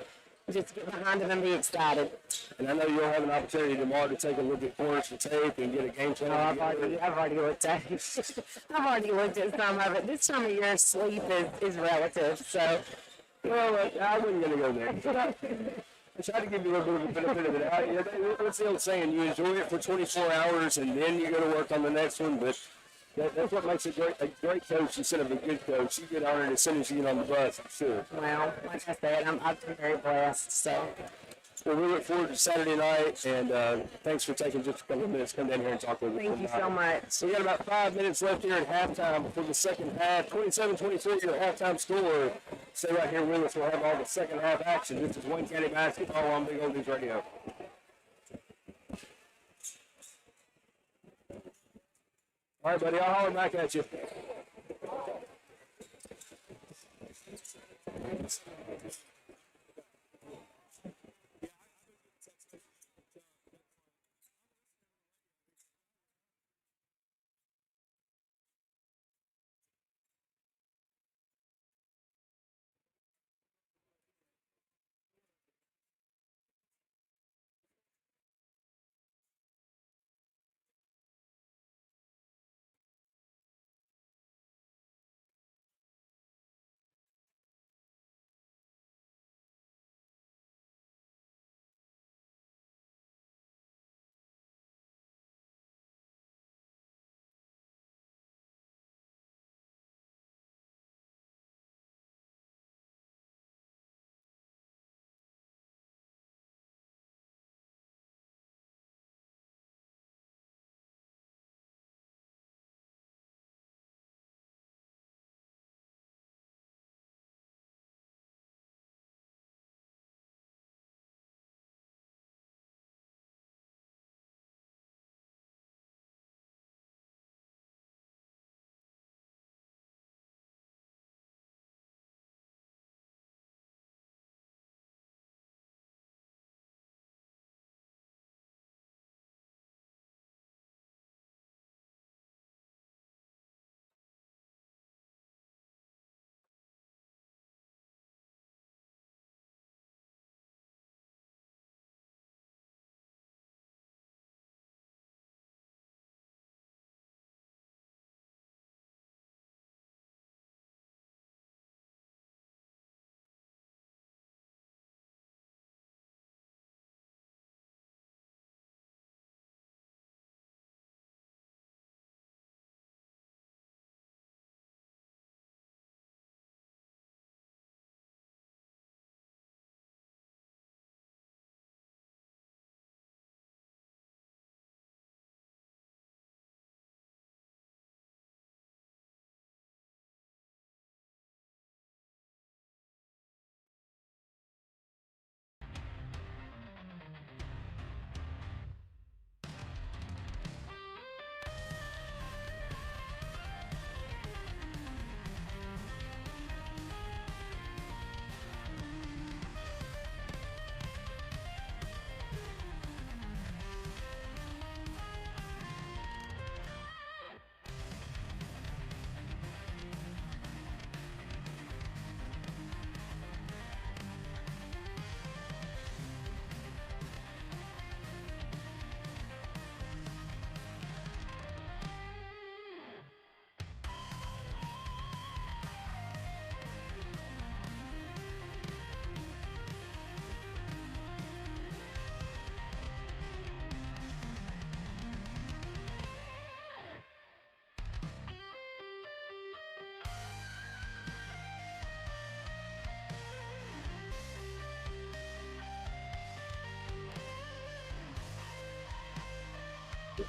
just get behind them and be excited. And I know you'll have an opportunity tomorrow to take a look at corners for tape and get a game plan. I've already looked at it. I've already looked at some of it. This time of year, sleep is relative. So, well, I wasn't going to go there. I try to give you a little bit of the benefit of the doubt. What's the old saying? You enjoy it for 24 hours and then you go to work on the next one. But that's what makes a great coach instead of a good coach. You get honored as soon as you get on the bus, I'm sure. Well, like I said, I've been very blessed. So. Well, we look forward to Saturday night, and thanks for taking just a couple of minutes to come down here and talk with us. Thank you so much. We got about 5 minutes left here at halftime before the second half. 27-23, your halftime score. Stay right here with us. We'll have all the second half action. This is Wayne County Basketball on Big Oldies Radio. All right, buddy, I'll holler back at you.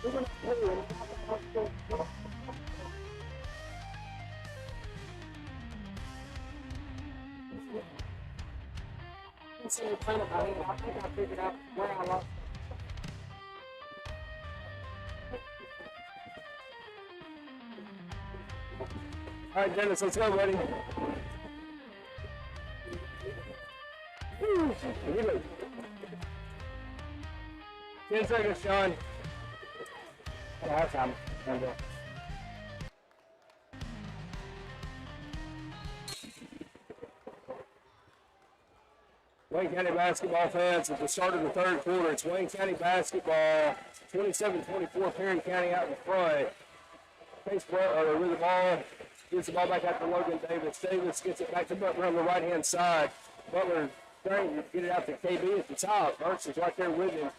Instead of playing about it, I think I figured out where I lost. All right, Dennis, let's go, buddy. Woo. 10 seconds, Sean. Halftime. Wayne County basketball fans at the start of the third quarter. It's Wayne County basketball, 27-24, Perry County out in front. Case with the ball, gets the ball back out to Logan Davis. Davis gets it back to Butler on the right-hand side. Butler trying to get it out to KB at the top. Mercer's right there with him.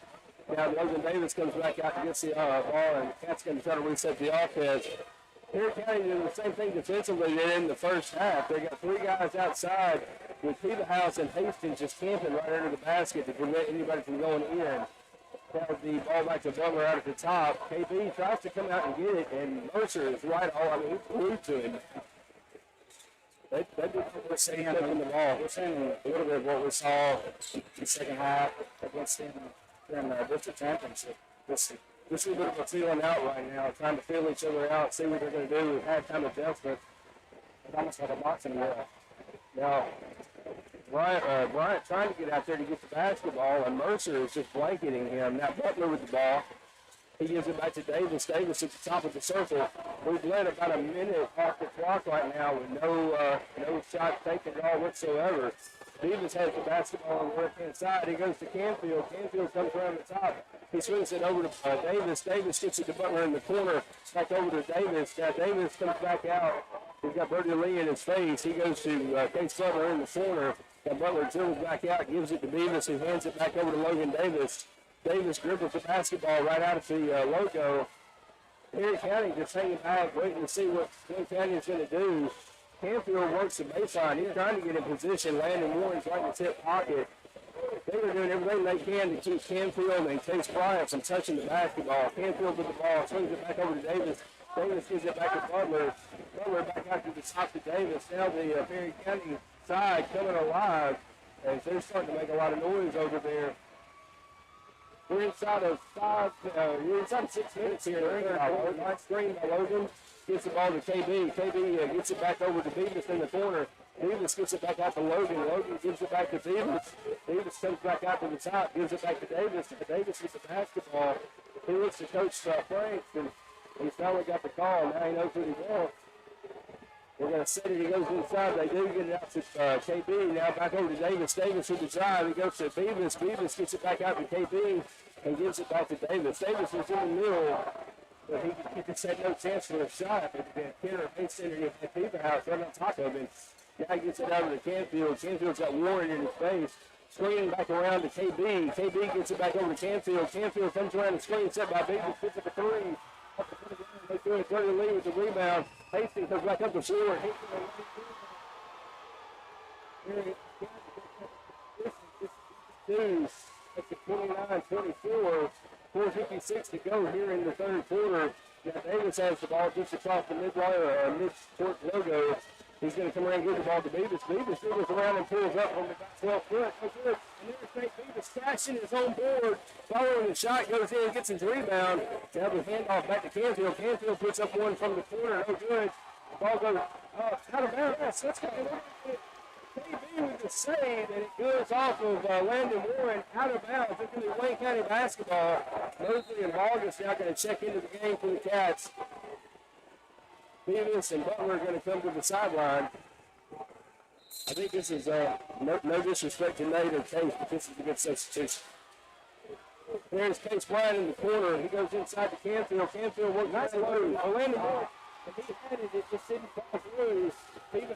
Now Logan Davis comes back out and gets the ball, and Cat's going to try to reset the offense. Perry County did the same thing defensively they did in the first half. They got three guys outside with House and Hastings just camping right under the basket to prevent anybody from going in. Now the ball back to Butler out at the top. KB tries to come out and get it, and Mercer is right on. I mean, he's glued to him. They did what we're seeing in the ball. We're seeing a little bit of what we saw in the second half against them in the district championship. This is a bit of a feeling out right now, trying to feel each other out, see what they're going to do with halftime adjustment. It's almost like a boxing match. Now, Bryant trying to get out there to get the basketball, and Mercer is just blanketing him. Now Butler with the ball. He gives it back to Davis. Davis at the top of the circle. We've led about a minute off the clock right now with no shot taken at all whatsoever. Davis has the basketball on the left-hand side. He goes to Canfield. Canfield comes around the top. He swings it over to Davis. Davis gets it to Butler in the corner. Back over to Davis. Now Davis comes back out. He's got Bertie Lee in his face. He goes to Case Butler in the corner. And Butler dribbles back out, gives it to Beavis, who hands it back over to Logan Davis. Davis dribbles the basketball right out of the logo. Perry County just hanging back, waiting to see what Wayne County is going to do. Canfield works the baseline. He's trying to get in position. Landon Warren's right in the tip pocket. They were doing everything they can to keep Canfield and Case Bryant from touching the basketball. Canfield with the ball, swings it back over to Davis. Davis gives it back to Butler. Butler back out to the top to Davis. Now the Perry County side coming alive, and they're starting to make a lot of noise over there. We're inside of 6 minutes here. Nice screen by Logan. Gets the ball to KB. KB gets it back over to Beavis in the corner. Beavis gets it back out to Logan. Logan gives it back to Beavis. Beavis comes back out to the top, gives it back to Davis. Davis with the basketball. He looks to Coach Franks, and he's finally got the call. Now he knows what he wants. They're going to set it. He goes inside. They do get it out to KB. Now back over to Davis. Davis with the drive. He goes to Beavis. Beavis gets it back out to KB and gives it back to Davis. Davis was in the middle, but he just had no chance for a shot. But Kenner Mason and Beaver House right on top of him. Now he gets it out of the Canfield. Canfield's got Warren in his face. Swinging back around to KB. KB gets it back over to Canfield. Canfield comes around the screen set by Beavis. Gets it a three. They do it. Bertie Lee with the rebound. Hastings comes back up the floor. It's a 29-24. 4:56 to go here in the third quarter. Now Davis has the ball just across the mid-court logo. He's going to come around and give the ball to Beavis. Beavis dribbles around and pulls up from the 12 foot. No good. And there's Nate Beavis crashing his own board. Following the shot, goes in, gets his rebound. Now the handoff back to Canfield. Canfield puts up one from the corner. No good. The ball goes out of bounds. That's going to KB with the save, and it goes off of Landon Warren out of bounds. It's going to be Wayne County basketball. Mosley and Vargas now going to check into the game for the Cats. Beavis and Butler are going to come to the sideline. I think this is no disrespect to Nate or Case, but this is a good substitution. There's Case Bryant in the corner. He goes inside to Canfield. Canfield works nice low. Landon Warren. And he had it, it just didn't fall through.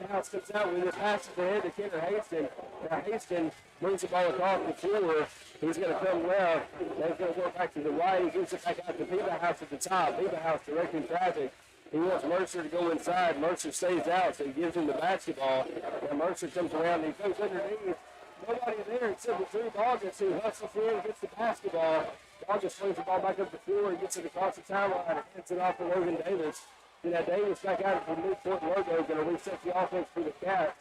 House comes out with it, passes ahead to Kenner Hastings. Now Hastings brings the ball across the floor. He's going to come left. Then he's going to work back to the right. He gives it back out to House at the top. House directing traffic. He wants Mercer to go inside. Mercer stays out, so he gives him the basketball. Now Mercer comes around and he goes underneath. Nobody there except for Drew Vargas, who hustles in, gets the basketball. August brings the ball back up the floor and gets it across the timeline and hands it off to Logan Davis. Then that Davis back out of the Newport logo, going to reset the offense for the Cats.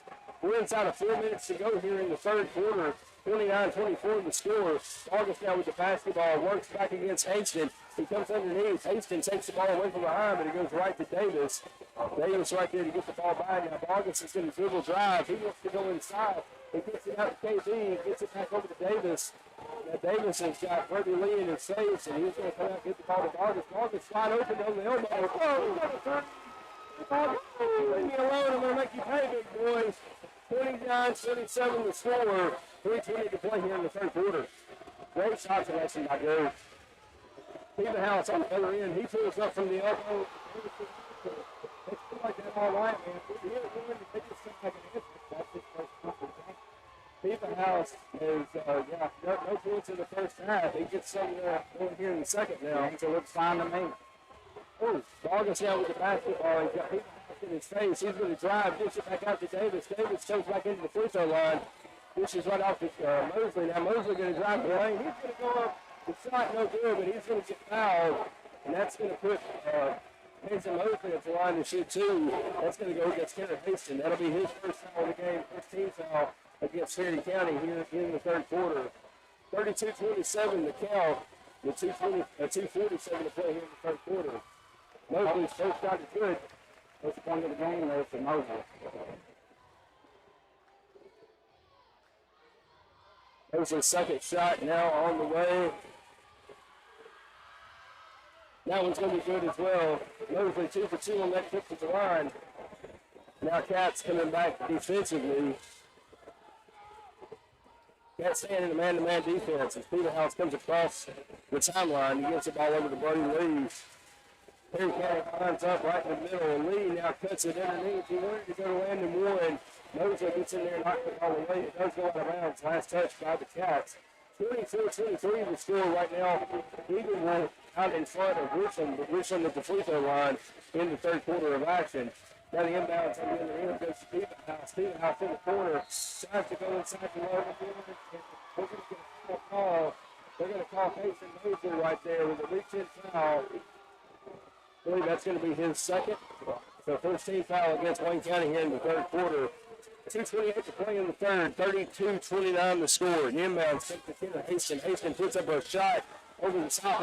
We're inside of 4 minutes to go here in the third quarter. 29-24 the score. August now with the basketball, works back against Hastings. He comes underneath. Hastings takes the ball away from behind, but it goes right to Davis. Davis right there to get the ball back. Now August is going to dribble drive. He wants to go inside. He gets it out to KB. Gets it back over to Davis. Now Davis has got Brody Lee in his face, and he's going to come out and get the ball to August. August wide open on the elbow. Oh, he's got a turn. Leave me alone. I'm going to make you pay, big boys. 29-27 the score. 3:20 to play here in the third quarter. Great shot selection by Grove. House on the other end. He pulls up from the elbow. It's like that all right, man. They just seem like an instant. That's his first quarter. House is, no points in the first half. He gets some going here in the second now. So looks fine to me. Oh, August now with the basketball. He's got House in his face. He's going to drive. Gets it back out to Davis. Davis goes back into the free throw line. This is right off to Mosley. Now Mosley going to drive the lane. He's going to go up. The shot no good, but he's going to get fouled. And that's going to put Mason Mosley at the line to shoot two. That's going to go against Kenneth Hastings. That'll be his first foul of the game. 15th foul against Trinity County here in the third quarter. 32-27 the count. With 2:47 to play here in the third quarter. Mosley's first shot is good. First point of the game there for Mosley. There's his second shot now on the way. That one's going to be good as well. Mosley 2 for 2 on that trip to the line. Now Cats coming back defensively. Cats staying in the man-to-man defense as Peterhouse comes across the timeline. He gets the ball over to Brody Lee. Perry County lines up right in the middle, and Lee now cuts it underneath. He wanted to go to Landon Warren. Mosley gets in there and knocks the ball away. It does go out of bounds. Last touch by the Cats. 24-23 the score right now. Eagle out in front of Richland, but Richland at the free throw line in the third quarter of action. Now the inbounds on the other end goes to Stevenhouse. Stevenhouse in the corner. Tries to go inside the lower. We're going to get a foul call. They're going to call Mason Mosley right there with a reach-in foul. I believe that's going to be his second. So first team foul against Wayne County here in the third quarter. 2:28 to play in the third. 32-29 the score. The inbounds take the Kenneth Hastings. Hastings puts up a shot over the top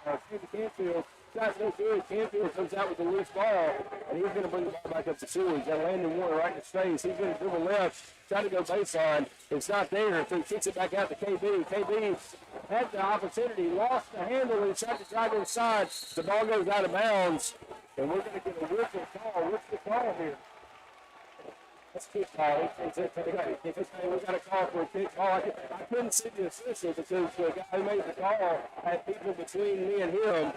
of Canfield. Shot no good. Canfield comes out with a loose ball, and he's going to bring the ball back up the floor. He's got Landon Warren right in his face. He's going to dribble left, try to go baseline. It's not there, so he kicks it back out to KB. KB had the opportunity, lost the handle, and tried to drive inside. The ball goes out of bounds, and we're going to get a whistle call. What's the call here? That's a kick call. We got a call for a kick call. I couldn't see the official because the guy who made the call had people between me and him.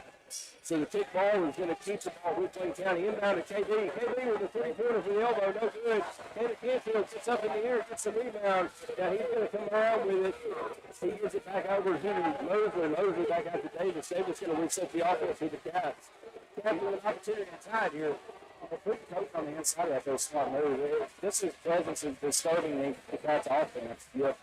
So the kick ball is going to keep the ball with Wayne County. Inbound to KB. KB with a three-pointer for the elbow. No good. Kenneth Canfield sits up in the air, gets the rebound. Now he's going to come around with it. He gives it back over to Mosley. Mosley back out to Davis. Davis going to reset the offense with the Cats. Cats with an opportunity to tie it here. Quick coach on the inside of that goes smart move. This is presence is disturbing the Cats offense. Yep.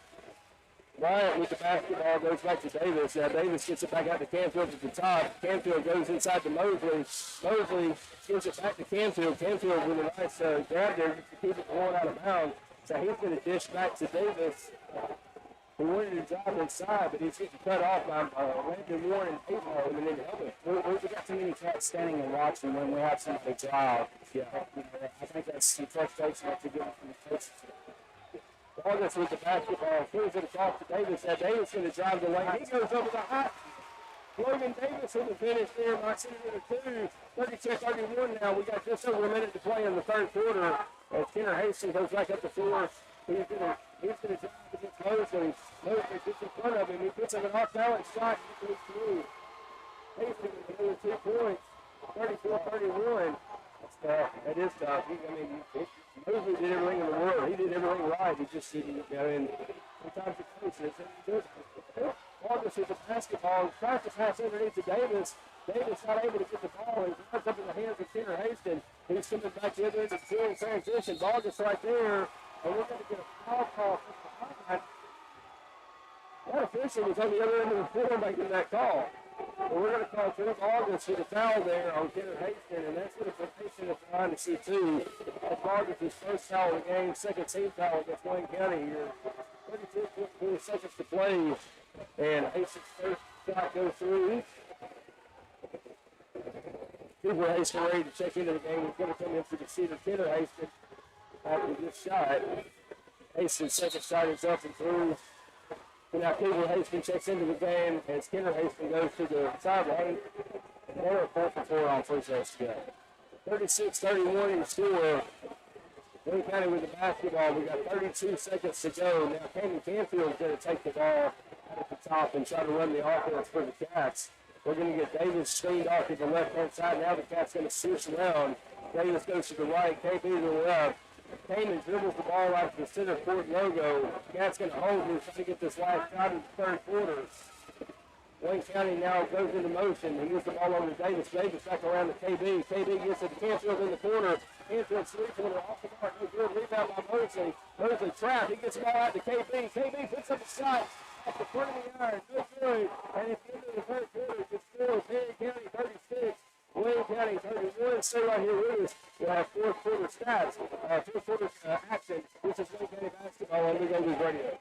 Bryant with the basketball goes back to Davis. Now Davis gets it back out to Canfield at the top. Canfield goes inside to Mosley. Mosley gives it back to Canfield. Canfield with a nice grab there to keep it going out of bounds. So he's going to dish back to Davis. He wanted to drive inside, but he's getting cut off by Landon Warren and Peyton and then help him. We got too many Cats standing and watching when we have somebody drive. Yeah, I think that's some frustration that you're getting from the coaches. August with the basketball, throws it across to Davis. Now Davis going to drive the lane. He goes over the hot. Logan Davis with the finish there. Knocks it into 32-31 now. We got just over a minute to play in the third quarter. As Kenner Hastings goes back up the floor. He's going to drive against Mosley. Mosley gets in front of him. He puts up an off-balance shot. He goes through. Hastings with another 2 points. 34-31. That's tough. That is tough. Mosley did everything in the world. He did everything right. He just didn't, sometimes the coach is. August with the basketball. Tries to pass underneath to Davis. Davis not able to get the ball. He runs up in the hands of Kenner Hastings. He's coming back the other end of the field in transition. August right there. And we're going to get a foul call from the line. That official was on the other end of the floor making that call. But we're going to call Philip August for the foul there on Kenneth Haston, and that's going to put Haston at the line to see two. That's August's first foul of the game, second team foul against Wayne County here. 32.4 seconds to play, and Haston's first shot goes through. Cooper Haston ready to check into the game. He's going to come in for the seat of Kenneth Haston after this shot. Haston's second shot is up and through. And now Cooper Haston checks into the game as Kenneth Haston goes to the sideline. They're at 4 for 4 on free throws to go. 36-31 in the score. Wayne County with the basketball. We got 32 seconds to go. Now Camden Canfield is going to take the ball out at the top and try to run the offense for the Cats. We're going to get Davis screened off to the left-hand side. Now the Cats going to switch around. Davis goes to the right, KP to the left. Kamen dribbles the ball out to the center court logo. Cats going to hold him, trying to get this last shot in the third quarter. Wayne County now goes into motion. He gets the ball over to Davis. Davis back around to KB. KB gets it to Canfield in the corner. Canfield three-pointer off the mark. No good. Rebound by Mosley. Mosley trapped. He gets the ball out to KB. KB puts up a shot off the front of the iron. No good. And at the end of the third quarter, it's still Perry County 36. Wayne County 31. Stay right here with us. We'll have fourth quarter stats, fourth quarter action. This is Wayne County basketball on Big Eagles Radio.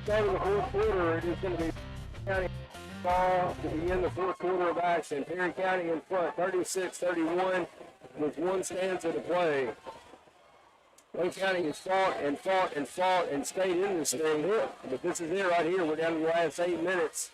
Starting the fourth quarter, it is going to be County ball to begin the fourth quarter of action. Perry County in front, 36-31, with one stanza to play. Wayne County has fought and fought and fought and stayed in this thing, but this is it right here. We're down to the last 8 minutes.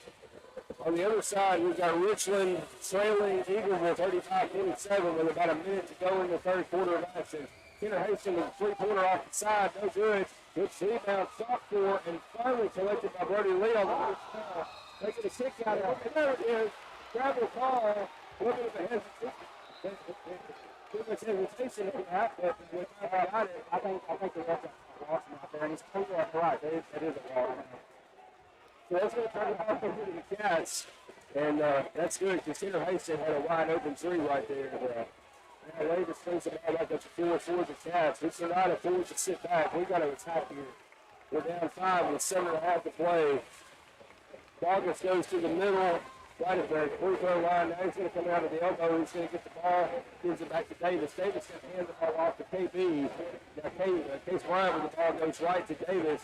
On the other side, we've got Richland trailing Eagleville 35-27 with about a minute to go in the third quarter of action. Kenneth Haston with a three-pointer off the side, no good. Good rebound, sophomore, and finally collected by Brody Lee on the first foul. Making a kick out of it. And there it is. Travel call. Looking at the hesitation. Too much hesitation in the half, but we finally got it. I think the ref's awesome out there, and he's totally right. That is a ball. So that's going to turn it back over to the Cats. And that's good because Kenneth Haston had a wide open three right there. Now Davis brings the ball back up to 4 for the Cats. It's not a force to sit back. We've got to attack here. We're down 5 with 7.5 to play. August goes to the middle, right at the free throw line. Now he's going to come out of the elbow. He's going to get the ball, gives it back to Davis. Davis going to hand the ball off to KB. Now Case Bryant with the ball goes right to Davis.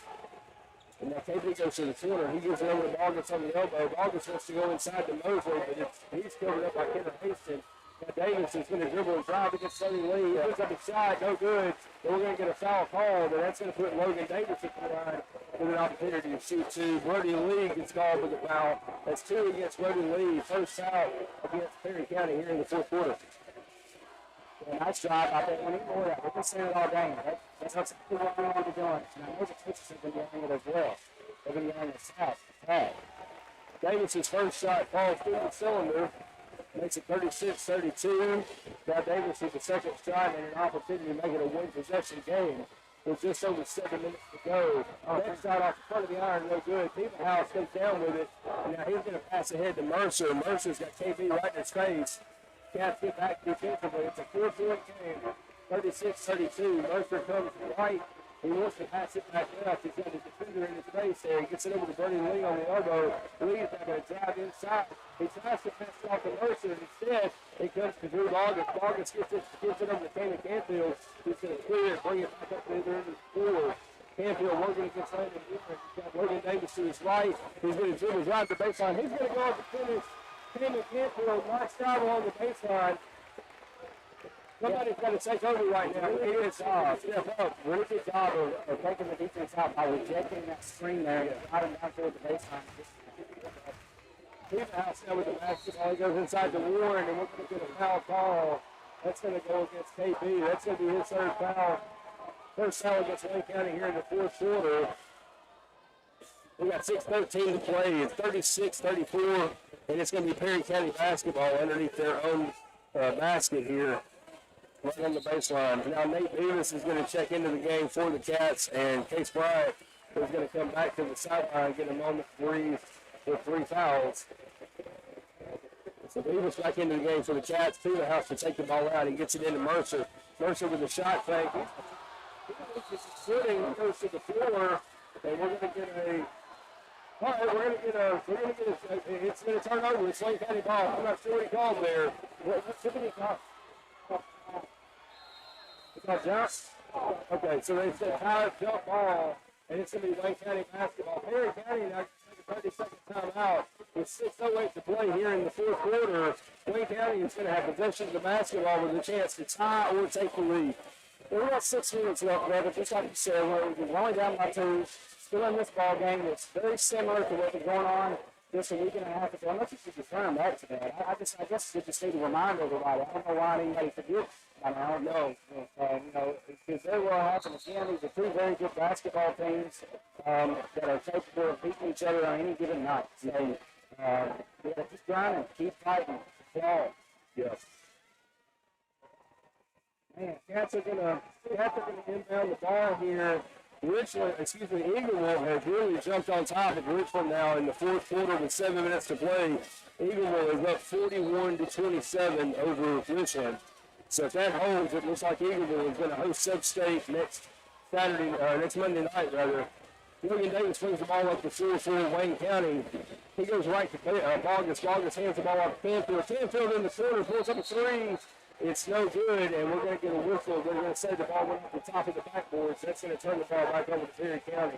And now KB goes to the corner. He gives it over to August on the elbow. August wants to go inside to Mosley, but he's covered up by Kenneth Haston. Now Davis is going to dribble and drive against Sonny Lee. He puts up a shot, no good. But we're going to get a foul call, but that's going to put Logan Davis at the line with an opportunity to shoot two. Brody Lee gets called for the foul. That's 2 against Brody Lee. First foul against Perry County here in the fourth quarter. Yeah, nice job. I think we need more of that. We've been saying it all game. That's exactly what we want to be doing. And I know the coaches have been doing it as well. They've been doing it south. Davis's first shot falls through the cylinder. Makes it 36-32. Now Davis with the second shot and an opportunity to make it a one-possession game with just over 7 minutes to go. Next shot off the front of the iron, no good. House goes down with it. And now he's going to pass ahead to Mercer. Mercer's got KB right in his face. Cats get back defensively. It's a 4-point game. 36-32. Mercer comes right. He wants to pass it back left. He's got his defender in his face there. He gets it over to Brody Lee on the elbow. Lee's not going to drive inside. He tries to pass it off to Mercer. Instead, he comes to Drew August. August gets it over to Taylor Canfield. He's going to clear it, bring it back up to the other end of the floor. Canfield working against Landon Newman. He's got Logan Davis to his right. He's going to dribble right to the baseline. He's going to go up the finish. Taylor Canfield, nice travel on the baseline. Somebody's got to take over right now. It is step up. Really good job of taking the defense out by rejecting that screen there and got him down toward the baseline. House now with the basketball. He goes inside the Warren, and we're going to get a foul call. That's going to go against KB. That's going to be his third foul. First foul against Wayne County here in the fourth quarter. We got 6:13 to play. It's 36-34, and it's going to be Perry County basketball underneath their own basket here, right on the baseline. Now Nate Davis is going to check into the game for the Cats, and Case Bryant is going to come back to the sideline, get a moment to breathe with 3 fouls. So Davis back into the game for the Cats. House to take the ball out. He gets it into Mercer. Mercer with a shot fake. He's sitting, goes to the floor, and we're going to get a. All right, it's going to turn over. It's Wayne County ball. I'm not sure what he called there. What did he call? It's not jump? Okay, so they said high jump ball, and it's going to be Wayne County basketball. Perry County now take a 30-second timeout with 6:08 to play here in the fourth quarter. Wayne County is going to have possession of the basketball with a chance to tie or take the lead. We've got 6 minutes left, brother. Just like you said, we're only down by 2. Still in this ball game. It's very similar to what was going on just a week and a half ago. Unless you could confirm that today. I guess we just need to remind everybody. I don't know why anybody forgets by now. No, because they will happen again. These are 2 very good basketball teams that are capable of beating each other on any given night. So, just grinding, keep fighting, fall. Yes. Man, Cats are going to inbound the ball here. Eagleville has really jumped on top of Richland now in the fourth quarter with 7 minutes to play. Eagleville is up 41-27 over Richland. So if that holds, it looks like Eagleville is going to host Sub-State next Monday night, rather. William Davis brings the ball up the floor for Wayne County. He goes right to Bogus. Bogus hands the ball off to Canfield. Canfield in the corner, pulls up a 3. It's no good, and we're going to get a whistle. They're going to say the ball went off the top of the backboard, so that's going to turn the ball back over to Perry County.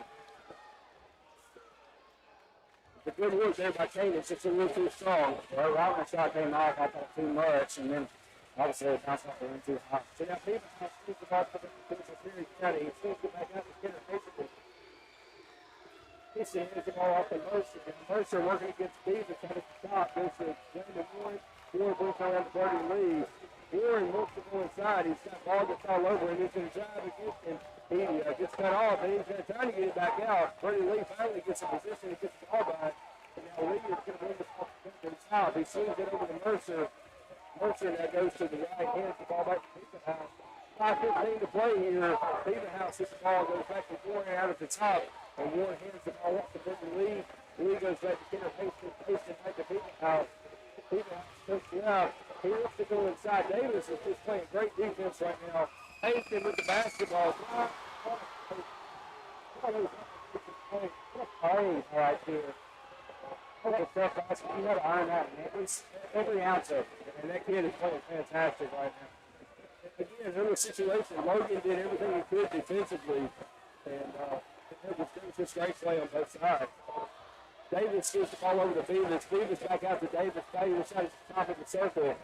The good work there by Kane. It's just a little too strong. Well, right when the shot came off, I thought too much, and then obviously it bounced off the rim too high. So now people have to the ball for Perry County. He seems to back out to Kenner basically. He hands the ball off to Mercer. Mercer working against Davis at the top. Goes to Brandon Warren. Warren brings around the Birdie Lee. Warren looks to go inside. He's got ball gets all over him. He's going to drive against him. He gets cut off, and he's going to try to get it back out. Birdie Lee finally gets in position. He gets the ball back. And now Lee is going to bring the ball to the south. He swings it over to Mercer. Mercer now goes to the right, hands the ball back to House. 5:15 to play here. House hits the ball, goes back to Warren out at the top. And Warren hands the ball off to Birdie Lee. Lee goes back to Kenner Payson back to House. House takes it out. He wants to go inside. Davis is just playing great defense right now. Payson with the basketball. What a play right here. What a tough basket. You got to earn that in every ounce of it. And that kid is playing fantastic right now. Again, in this situation, Logan did everything he could defensively. And it was just great play on both sides. Davis gives the ball over to Davis. Davis back out to Davis. Davis at the top of the circle.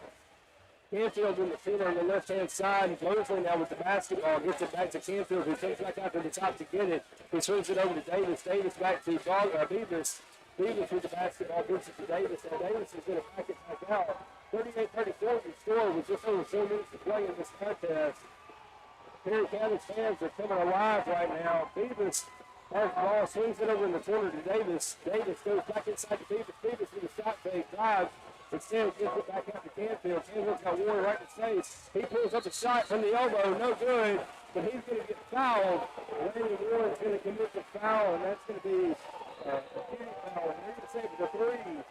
Canfield in the field on the left-hand side. Mosley now with the basketball. Gets it back to Canfield, who comes back out to the top to get it. He swings it over to Davis. Davis back to Beavis. Beavis with the basketball. Gives it to Davis. Now Davis is going to back it back out. 38-34 the score with just over 4 minutes to play in this contest. Perry County's fans are coming alive right now. Beavis has the ball, swings it over in the corner to Davis. Davis goes back inside to Beavis. Beavis with a shot fake, drives. Instead, gives it back out to Canfield. Canfield's got Warren right in his face. He pulls up a shot from the elbow, no good, but he's going to get fouled. Randy Warren's going to commit the foul, and that's going to be a penalty foul. And they're going to say for the 3.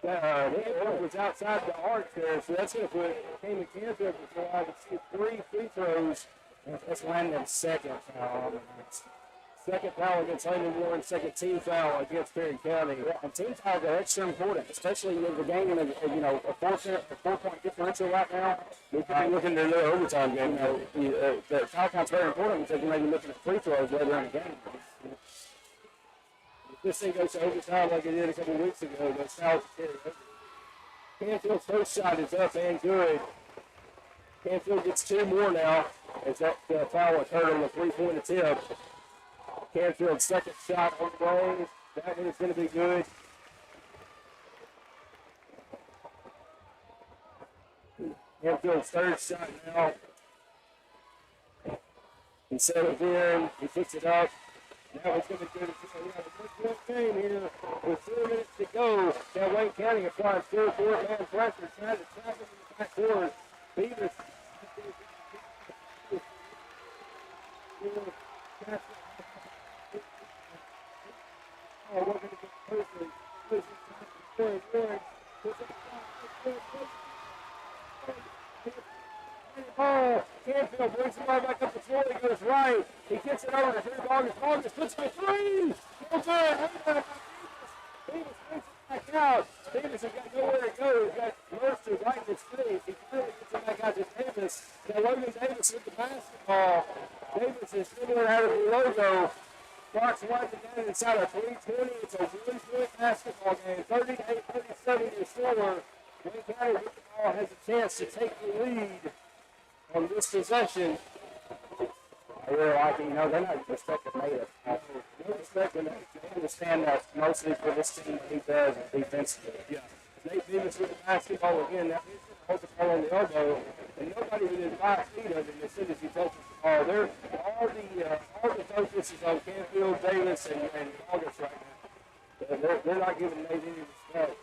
That was outside the arc there, so that's going to put Cayman Canfield before I can see 3 free throws. That's Landon's second foul. Second foul against Landon Warren, second team foul against Perry County. Yeah, and team fouls are extra important, especially in the game in a 4-point differential right now. We could be looking at another overtime game. The foul count's very important because you may be looking at free throws later in the game. If this thing goes to overtime like it did a couple weeks ago, those fouls carry over. Canfield's first shot is up and good. Canfield gets 2 more now as that foul occurred on the 3-point attempt. Canfield's second shot on the way. That one is going to be good. Canfield's third shot now. He settles in. He picks it up. That one's going to be good. We have a 1-point game here with 4 minutes to go. Now Wayne County applying full court man pressure, trying to trap him in the back court. Beavis. Oh, we're going to get person. Oh, Canfield brings the ball back up the floor. He goes right. He gets it over to Drew Vargas. Vargas puts up a 3. No good. Davis brings it back out. Davis has got nowhere to go. He's got Mercer right in his face. He finally gets it back out to Davis. Now Logan Davis with the basketball. Davis is dribbling out of the logo. Fox winding down inside of 3:20. It's a really good basketball game. 38-37 to score. Wayne County with the ball has a chance to take the lead on this possession. I really like it. You know, they're not respecting native. They're respecting it. They understand that mostly for this team, what he does is defensively. Yeah. Nate Beavis with the basketball again. Now he's going to hold the ball on the elbow, and nobody within 5 feet of him as soon as he touches the ball. All the focus is on Canfield, Davis, and August right now. They're not giving Nate any respect.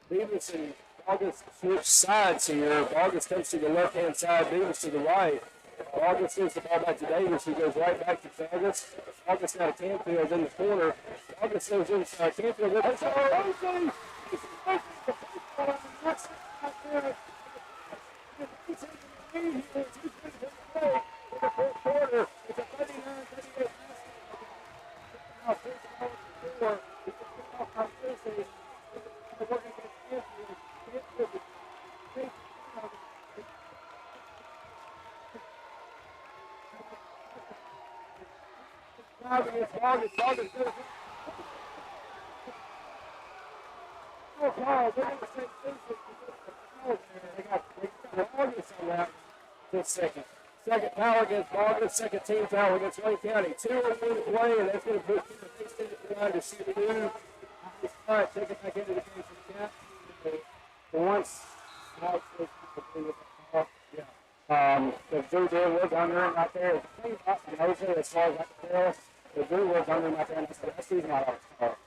Beavis and August switch sides here. August comes to the left-hand side, Beavis to the right. August gives the ball back to Davis, who goes right back to August. August now to Canfield in the corner. August goes inside. Canfield goes inside. It's a 39-38 against August. August goes. Oh, Paul, they're going to say they got August on that. Just second. Second foul against August. Second team foul against Wayne County. 2-1 to play, and that's going to put the extended line to shoot 2. This fight, take it back into the game for the Cats. For once, now it's with the ball. Yeah. The Drew there was under him right there. Mostly as far as I can tell, the Drew was under him right there, and that's the reason I like it.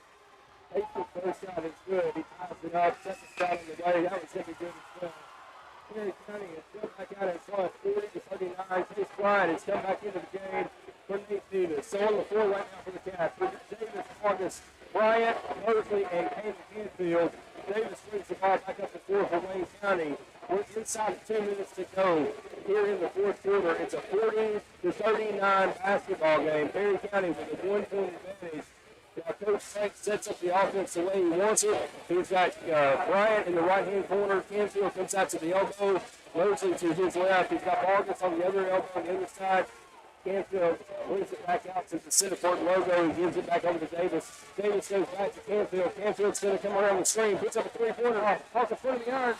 Hastings' first shot is good. He ties it up. Second shot on the way. That was going to be good as well. Perry County has come back out in front, 40-39. Chase Bryant has come back into the game for Nate Davis. So on the floor right now for the Cats. We got Davis, August, Bryant, Mosley, and Kane Canfield. Davis brings the ball back up the floor for Wayne County. We're inside of 2 minutes to go here in the fourth quarter. It's a 40-39 basketball game. Perry County with a 1-point advantage. Now Coach Frank sets up the offense the way he wants it. He's got Bryant in the right-hand corner. Canfield comes out to the elbow. Mosley to his left. He's got Vargas on the other elbow on the other side. Canfield brings it back out to the center court logo. He gives it back over to Davis. Davis goes back to Canfield. Canfield's going to come around the screen. Puts up a three-pointer off the front of the iron.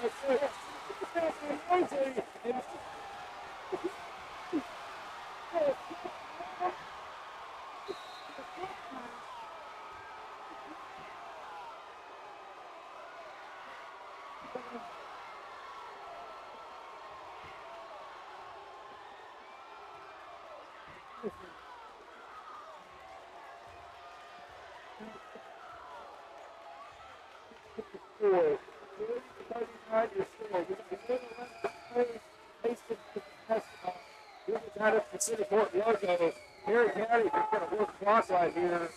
City Court logo. Perry County is going to work the clock right here.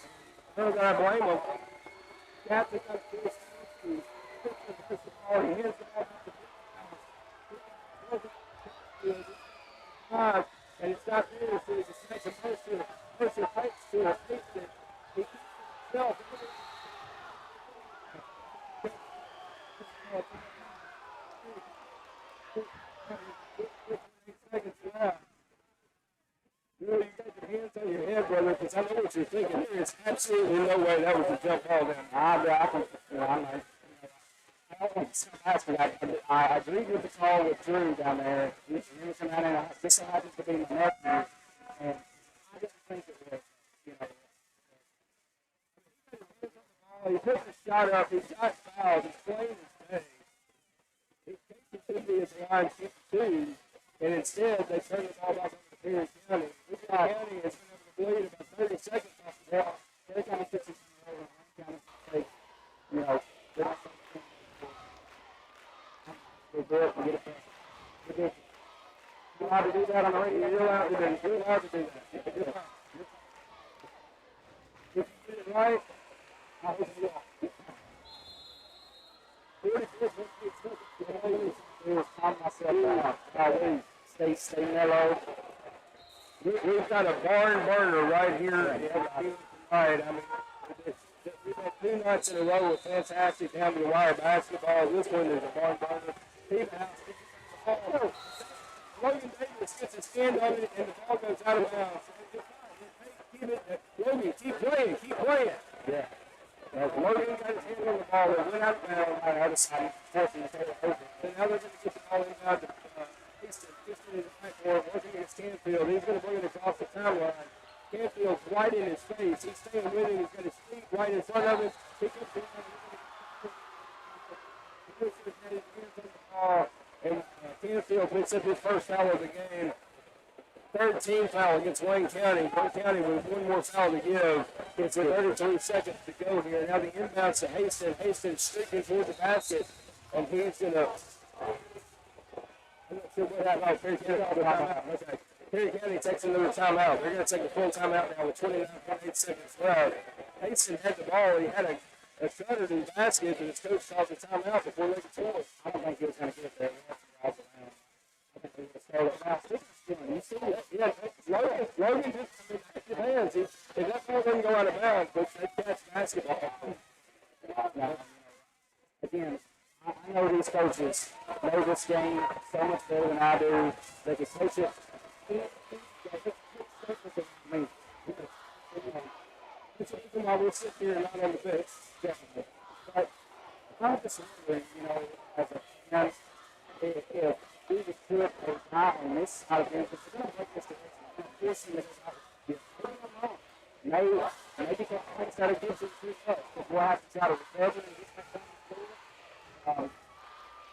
I don't gotta blame them. Captain got to do his ball. He hits the ball back to the and it's not there, so it's a second Mercer fights to it, takes it. He keeps himself. Seconds left. You got your hands on your head, brother, because I know what you're thinking. There is absolutely no way that was a jump ball down. I can, I know. I agreed with the call with Drew down there. He was coming out and this so happens to be my nephew. And I didn't think it was, you know. He puts the shot up, he got fouled, he's playing his day. He should be at the line 52, and instead they turn the ball back over to Perry County. Perry County has been able to bleed about 30 seconds off the ball. Perry County fixes the ball, and County takes, you know, they don't do it and get it back. You know how to do that on the radio? You're allowed to do that. You're allowed to do that. You're fine. If you did it right, I hope you are. 44 calm myself down. Stay mellow. We've got a barn burner right here. Right. I mean, we've had 2 nights in a row with fantastic down to the wire basketball. This one is a barn burner. Logan Davis gets his hand on it, and the ball goes out of bounds. Logan, keep playing. Yeah. Logan got his hand on the ball, it went out of bounds on the other side, forcing the tail over. So now they're going to get the ball inbound to Houston in the backcourt, working against Canfield. He's going to bring it across the timeline. Canfield's right in his face. He's staying with him. He's got his feet right in front of him. He comes in and Canfield picks up his first foul of the game. 3rd team foul against Wayne County. Wayne County with 1 more foul to give. It's 33 seconds to go here. Now the inbounds to Hastings. Hastings streaking toward the basket. And he's going to... I'm not sure what happened. Perry County called a timeout. Okay. Perry County takes another timeout. They're going to take a full timeout now with 29.8 seconds left. Hastings had the ball. He had a cutter to the basket, but his coach called the timeout before they could score. I don't think he was going to get there. I think he was going to start it. You see that? Yeah, Logan just active hands. If that ball doesn't go out of bounds, but they catch basketball. Again, I know these coaches know this game so much better than I do. They can coach it. I mean, it's a reason why we'll sit here and not on the bench, definitely. But I'm just wondering, you know, as a fan, if we just put a guy on this side of the bench, we're going to make this direction. I'm forcing this out of the bench. Maybe Kansas got to give it too much. We'll have to try to recover and get back on the field.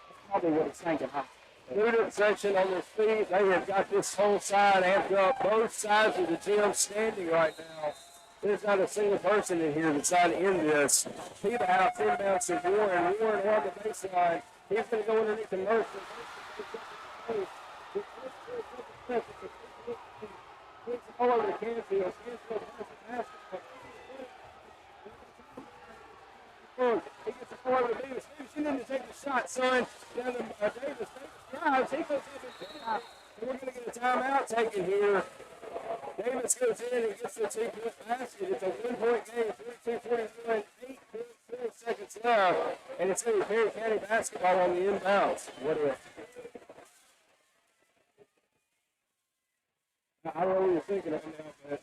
That's probably what it's thinking, huh? Student section on their feet. They have got this whole side amped up. Both sides of the gym standing right now. There's not a single person in here that's not in this. Peter House inbounds to Warren. Warren on the baseline. He's going to go underneath the Mercer. He's all over the Canfield. Canfield has the basketball. He gets the ball over to Davis. Davis, you need to take the shot, son. Down to Davis. Drives. He goes up and down. And we're going to get a timeout taken here. Davis goes in and gets the 2-point basket. It's a 1-point game, 42-41, 8.4 seconds left. And it's going to be Perry County basketball on the inbounds. What if? I don't know what you're thinking of now, but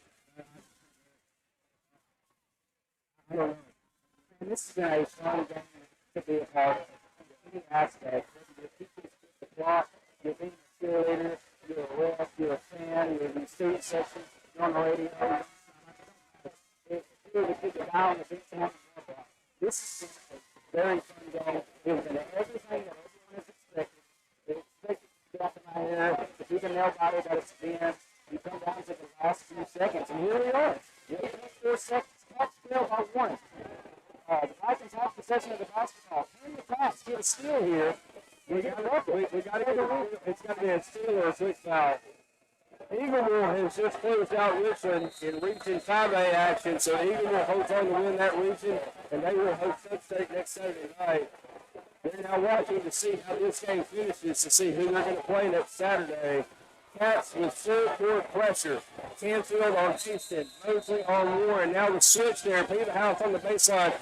I don't know. And this has been a fun game to be a part of. Any aspect. You're keeping the clock, you're being a cheerleader, you're a ref, you're a fan, you're in the student section, you're on the radio. If you're the guy on the bench and this is a very fun game. It's been everything that everyone has expected. They expected to get off in my hair. If you can nail body that it's been, you come down to the last few seconds, and here we are. You have 4 seconds, catch fail by 1. The Vikings have possession of the basketball. Can the pass get a steal here? We got to get a it's got to be a steal or a quick foul. Eagleville has just closed out Richland in Region 5A action, so Eagleville holds on to win that region, and they will host Sub-State next Saturday night. They're now watching to see how this game finishes, to see who they're going to play next Saturday. Cats with full court pressure. Canfield on Houston. Mosley on Warren. Now the switch there. Peter House on the baseline.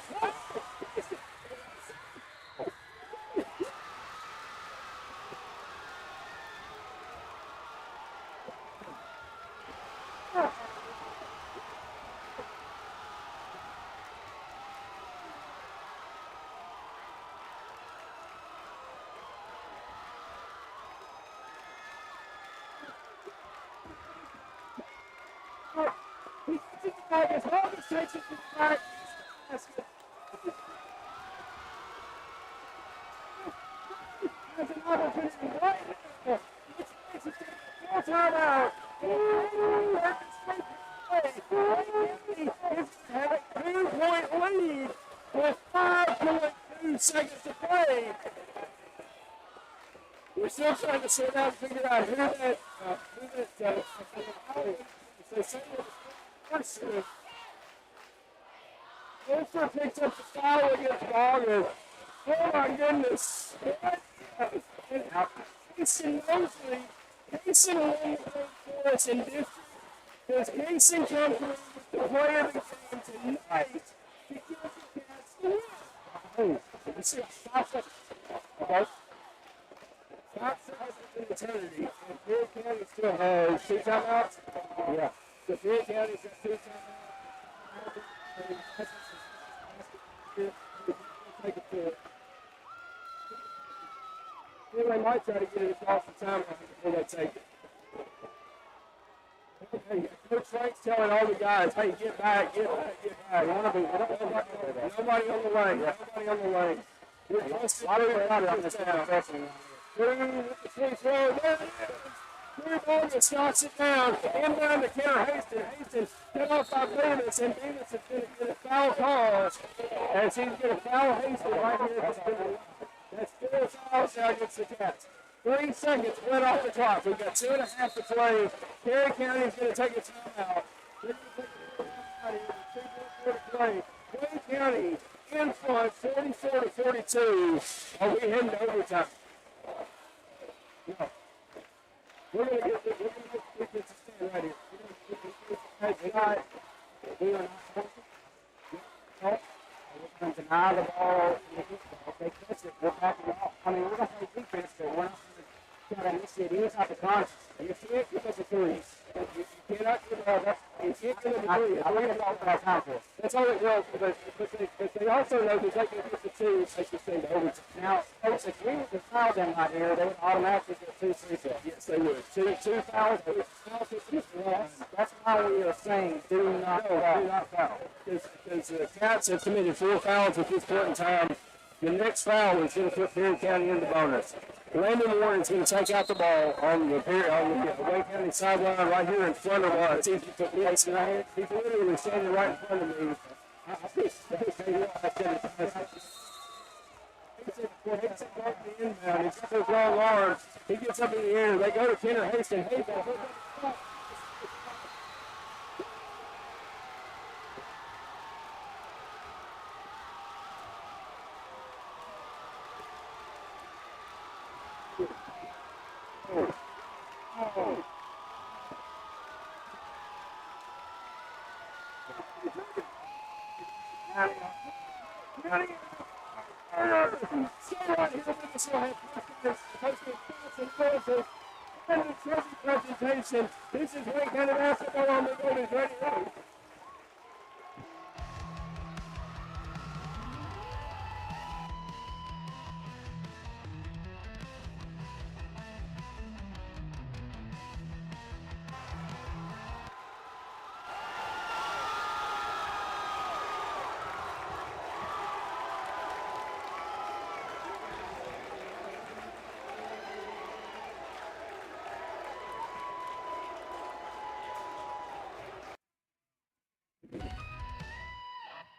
August. August takes it to the back. Basket. There's an opportunity right there. Which makes it full timeout. Have a 2-point lead with 5.2 seconds to play. We're still trying to sort out and figure out who that Ulster picks up the foul against Vargas. Oh my goodness. And Mason Mosley, Mason won the game for us in district. Does Mason come through with the player of the game tonight to give the Cats the win? Oh, you see, 5 seconds. Okay. 5 seconds in eternity. And Perry County still has 2 timeouts? Yeah. So Perry County's got 2 timeouts. Take it to it. They might try to get it across the timeline before they take it. Hey, Coach Frank's telling all the guys, hey, get back, get back, get back. Nobody on the lane. Nobody on the lane. We're close to this down. Through with the free throw. There it is. Drew Morgan knocks it down. Inbound to Kenner Hastings. Hastings cut off by Davis, and Davis is going to get a foul call. As he's going to foul Hastings right here at the line. That's 4 fouls now against the Cats. 3 seconds went off the clock. We've got 2.5 to play. Perry County is going to take a timeout. They're going to take a timeout here with 2.4 to play. Wayne County in front, 44-42. Are we heading to overtime? No. We're going to get this to stand right here. We are not going to deny the ball. If they catch it, we're backing off. I mean, we're going to play defense, but we're not going to try to initiate any type of contact. You can't give us a 3. You cannot give us you can't give us a 3. That's all we have time for. That's all it was. But they also know that they can get the 2 if they can send the overtime. Now, Coach, if we were to foul them right here, they would automatically get 2 free throws. Yes, they would. 2 fouls. That's why we are saying do not foul. Because the Cats have committed 4 fouls at this point in time. The next foul is going to put Perry County in the bonus. Landon Warren is going to take out the ball on the Wayne County sideline right here in front of us. He's literally standing right in front of me. He gets up in the air. They go to Kenner Hastings. Presentation. This is Wayne County basketball on the Golden Ready.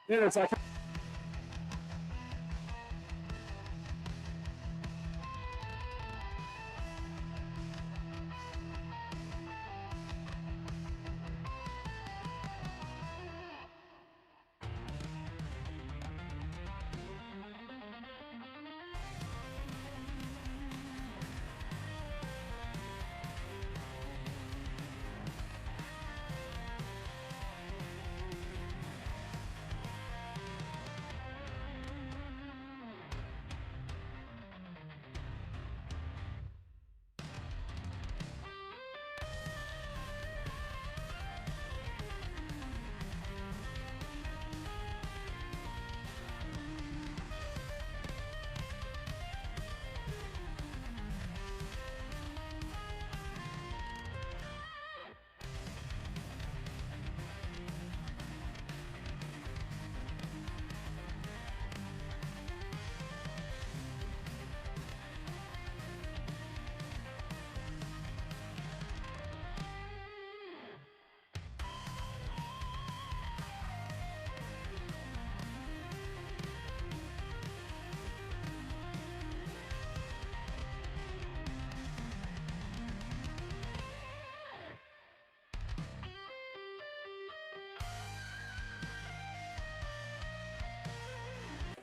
Then it's like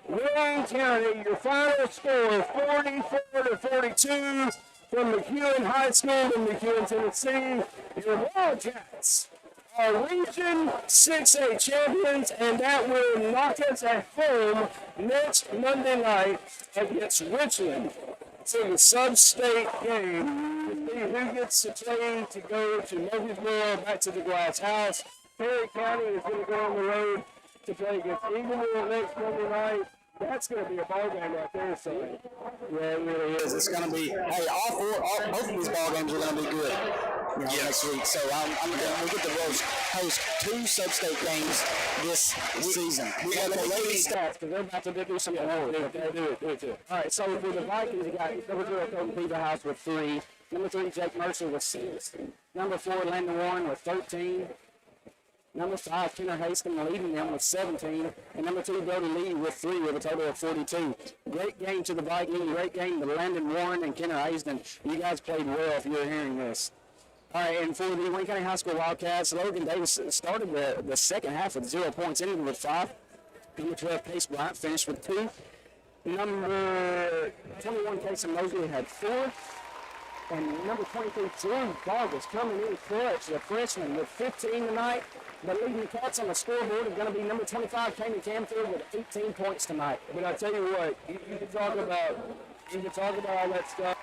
Wayne County, your final score 44-42 from McEwen High School in McEwen, Tennessee. Your Wildcats are Region 6A champions, and that will knock us at home next Monday night against Richland. It's in the sub-state game to see who gets to play to go to Murfreesboro, back to the Glass House. Perry County is going to go on the road to play against Eagleville next Monday night. That's going to be a ball game right there, so. Yeah, it really is. It's going to be, hey, both of these ball games are going to be good, next week. So we get to host 2 sub-state games this season. We got to lay these stats because they're about to do something more. Do it too. All right, so for the Vikings, you got number 0, Colton Peterhouse with 3. Number 3, Jake Mercer with 6. Number 4, Landon Warren with 13. Number 5, Kenner Haskin leading them with 17. And number 2, Brody Lee with 3 with a total of 42. Great game to the Vikings. Great game to Landon Warren and Kenner Haskin. You guys played well if you're hearing this. All right, and for the Wayne County High School Wildcats, Logan Davis started the second half with 0 points, ended with 5. Number 12, Case Bryant finished with 2. Number 21, Casey Mosley had 4. And number 23, Jordan Vargas coming in clutch, the freshman with 15 tonight. The leading Cats on the scoreboard is going to be number 25, Kane Camfield, with 18 points tonight. But I tell you what, you can talk about all that stuff.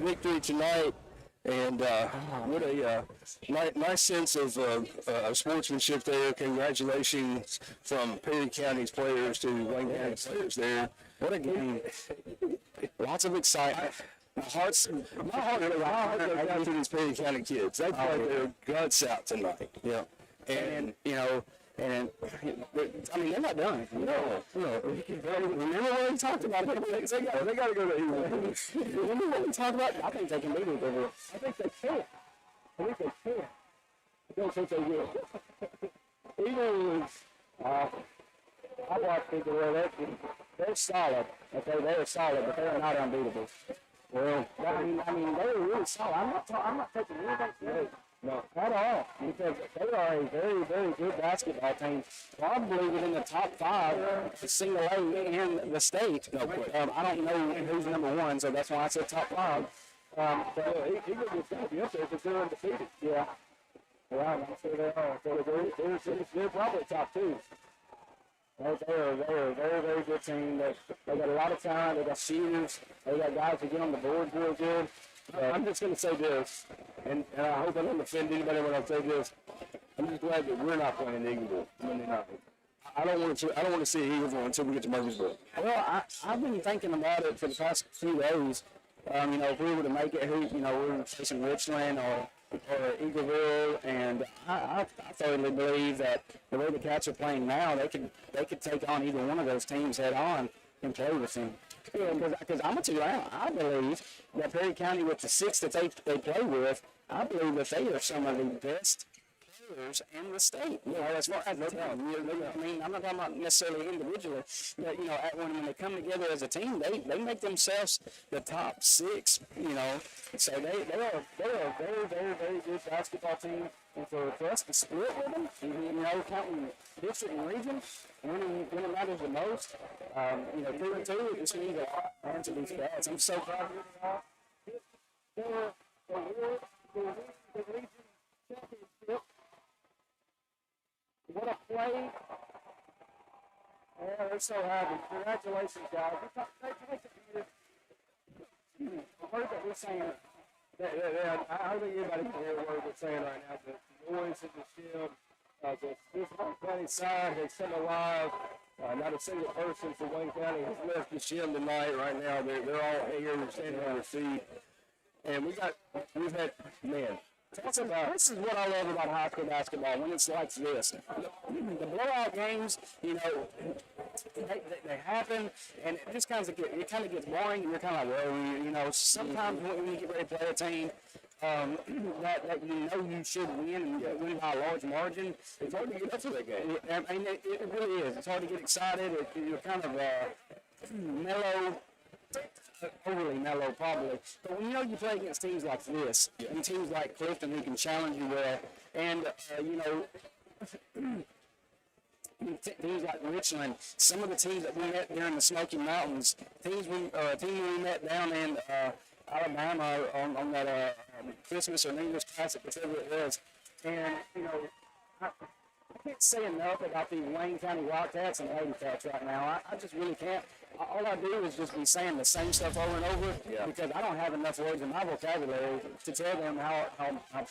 Victory tonight, and what a nice sense of sportsmanship there. Congratulations from Perry County's players to Wayne County's players there. What a game. Lots of excitement. My heart goes out to these Perry County kids. They played their guts out tonight. Yeah. And And I mean, they're not done. No. Remember what we talked about? They got to go to Eagle. Remember what we talked about? I think they can beat it over. I think they can. I don't think they will. Eagles, I watched people where they're solid. Okay, they're solid, but they're not unbeatable. Well, I mean, they're really solid. I'm not taking anything from them. No, at all, because they are a very, very good basketball team. Probably within the top 5, single A in the state. No, I don't know who's number 1, so that's why I said top 5. Eagles is going to be up there because they're undefeated. Yeah. Well, I'm sure they are. So they're probably top 2. They're a very, very good team. They got a lot of talent. They got shooters. They got guys who get on the board real good. I'm just going to say this, and I hope I don't offend anybody when I say this. I'm just glad that we're not playing Eagleville Monday night. I don't want to see Eagleville until we get to Murfreesboro. Well, I've been thinking about it for the past few days. If we were to make it, we're facing Richland or Eagleville, and I thoroughly believe that the way the Cats are playing now, they could take on either one of those teams head on and play with them. Because I'm a Tulane. I believe that Perry County, with the 6 that they play with, I believe that they are some of the best players in the state. As far as I mean, I'm not talking about necessarily individually, but when they come together as a team, they make themselves the top 6. So they are a very, very, very good basketball team. And for us to split with them, counting district and region, when it matters the most, 2-2, it just means a lot to these guys. I'm so proud of you all. for the region championship. What a play. Yeah, they're so happy. Congratulations, guys. Congratulations to you. I heard that we're saying, I don't think anybody can hear what we're saying right now, but the noise in the gym, this Wayne County side has come alive. Not a single person from Wayne County has left the gym tonight. Right now, they're all here, standing on their feet. And we've had, man, this is what I love about high school basketball when it's like this. The blowout games, you know, they happen, and it just kind of gets boring, and you're kind of like, well, you know, sometimes when you get ready to play a team that you know you should win, and you win by a large margin, it's hard to get up to that game. I mean, it really is. It's hard to get excited. You're kind of mellow. Overly mellow, probably. But when you know you play against teams like this, and teams like Clifton who can challenge you well, and, you know, teams like Richland, some of the teams that we met there in the Smoky Mountains, teams we met down in Alabama on that Christmas or English Classic, whatever it was. And, you know, I can't say enough about the Wayne County Wildcats and Lady Cats right now. I just really can't. All I do is just be saying the same stuff over and over because I don't have enough words in my vocabulary to tell them how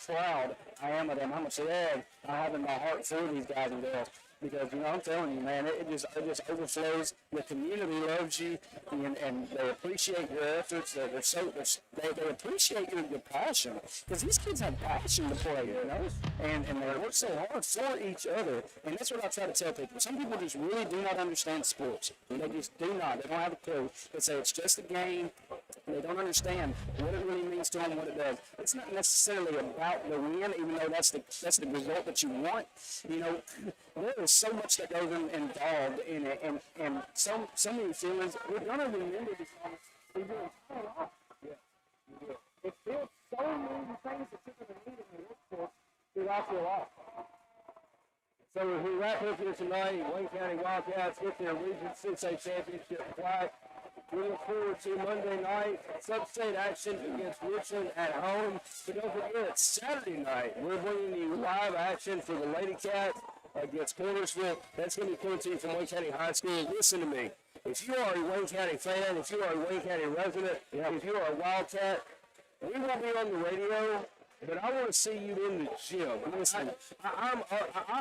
proud I am of them, how much love I have in my heart for these guys and girls. Because, you know, I'm telling you, man, it just overflows. The community loves you, and they appreciate your efforts. They appreciate your passion. Because these kids have passion to play, you know, and they work so hard for each other. And that's what I try to tell people. Some people just really do not understand sports. They just do not. They don't have a clue. They say it's just a game. They don't understand what it really means to them, what it does. It's not necessarily about the win, even though that's the result that you want. You know, there is so much that goes involved in it, and so many feelings. We're gonna remember this moment for your entire life. Yeah. It feels so many things that you're gonna need in your workforce throughout your life. So as we wrap up here tonight, Wayne County Wildcats with their Region 6A championship flag. We look forward to Monday night sub-state action against Richland at home. But don't forget, Saturday night, we're bringing you live action for the Lady Cats against Cornersville. That's going to be coming to you from Wayne County High School. Listen to me. If you are a Wayne County fan, if you are a Wayne County resident, if you are a Wildcat, we will be on the radio, but I want to see you in the gym. Listen, I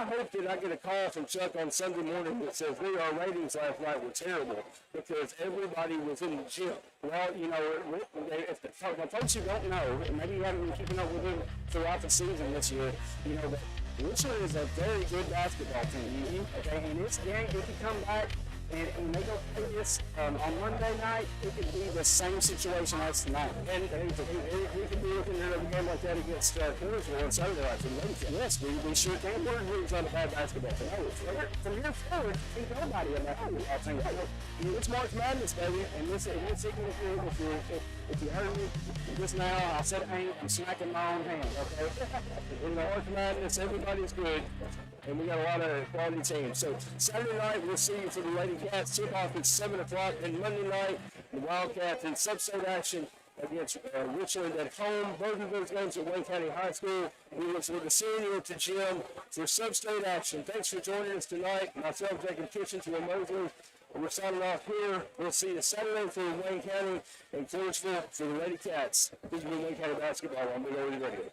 hope that I get a call from Chuck on Sunday morning that says our ratings last night were terrible because everybody was in the gym. Well, you know, if the folks who don't know, and maybe you haven't been keeping up with them throughout the season this year, you know, that Richland is a very good basketball team. Okay, and this game, if you come back and they go play this on Monday night, it could be the same situation as tonight. And we could be looking at a game like that against Cornersville on Saturday night. Yes, we sure can. We're not a bad basketball team. From here forward, think nobody in that basketball team. It's March Madness, baby, and this if you heard me just now, I said ain't, I'm smacking my own hand, okay? In March Madness, everybody's good, and we got a lot of quality teams. So Saturday night, we'll see you for the Lady Cats. Tip-off at 7 o'clock, and Monday night, the Wildcats in sub-state action against Richland at home. Both of those games at Wayne County High School. We look forward to seeing you at the gym for sub-state action. Thanks for joining us tonight. Myself, Jacob Kitchens, Will Mosley. We're signing off here. We'll see you Saturday for Wayne County and Floresville for the Lady Cats. This is Wayne County Basketball on Big O Radio.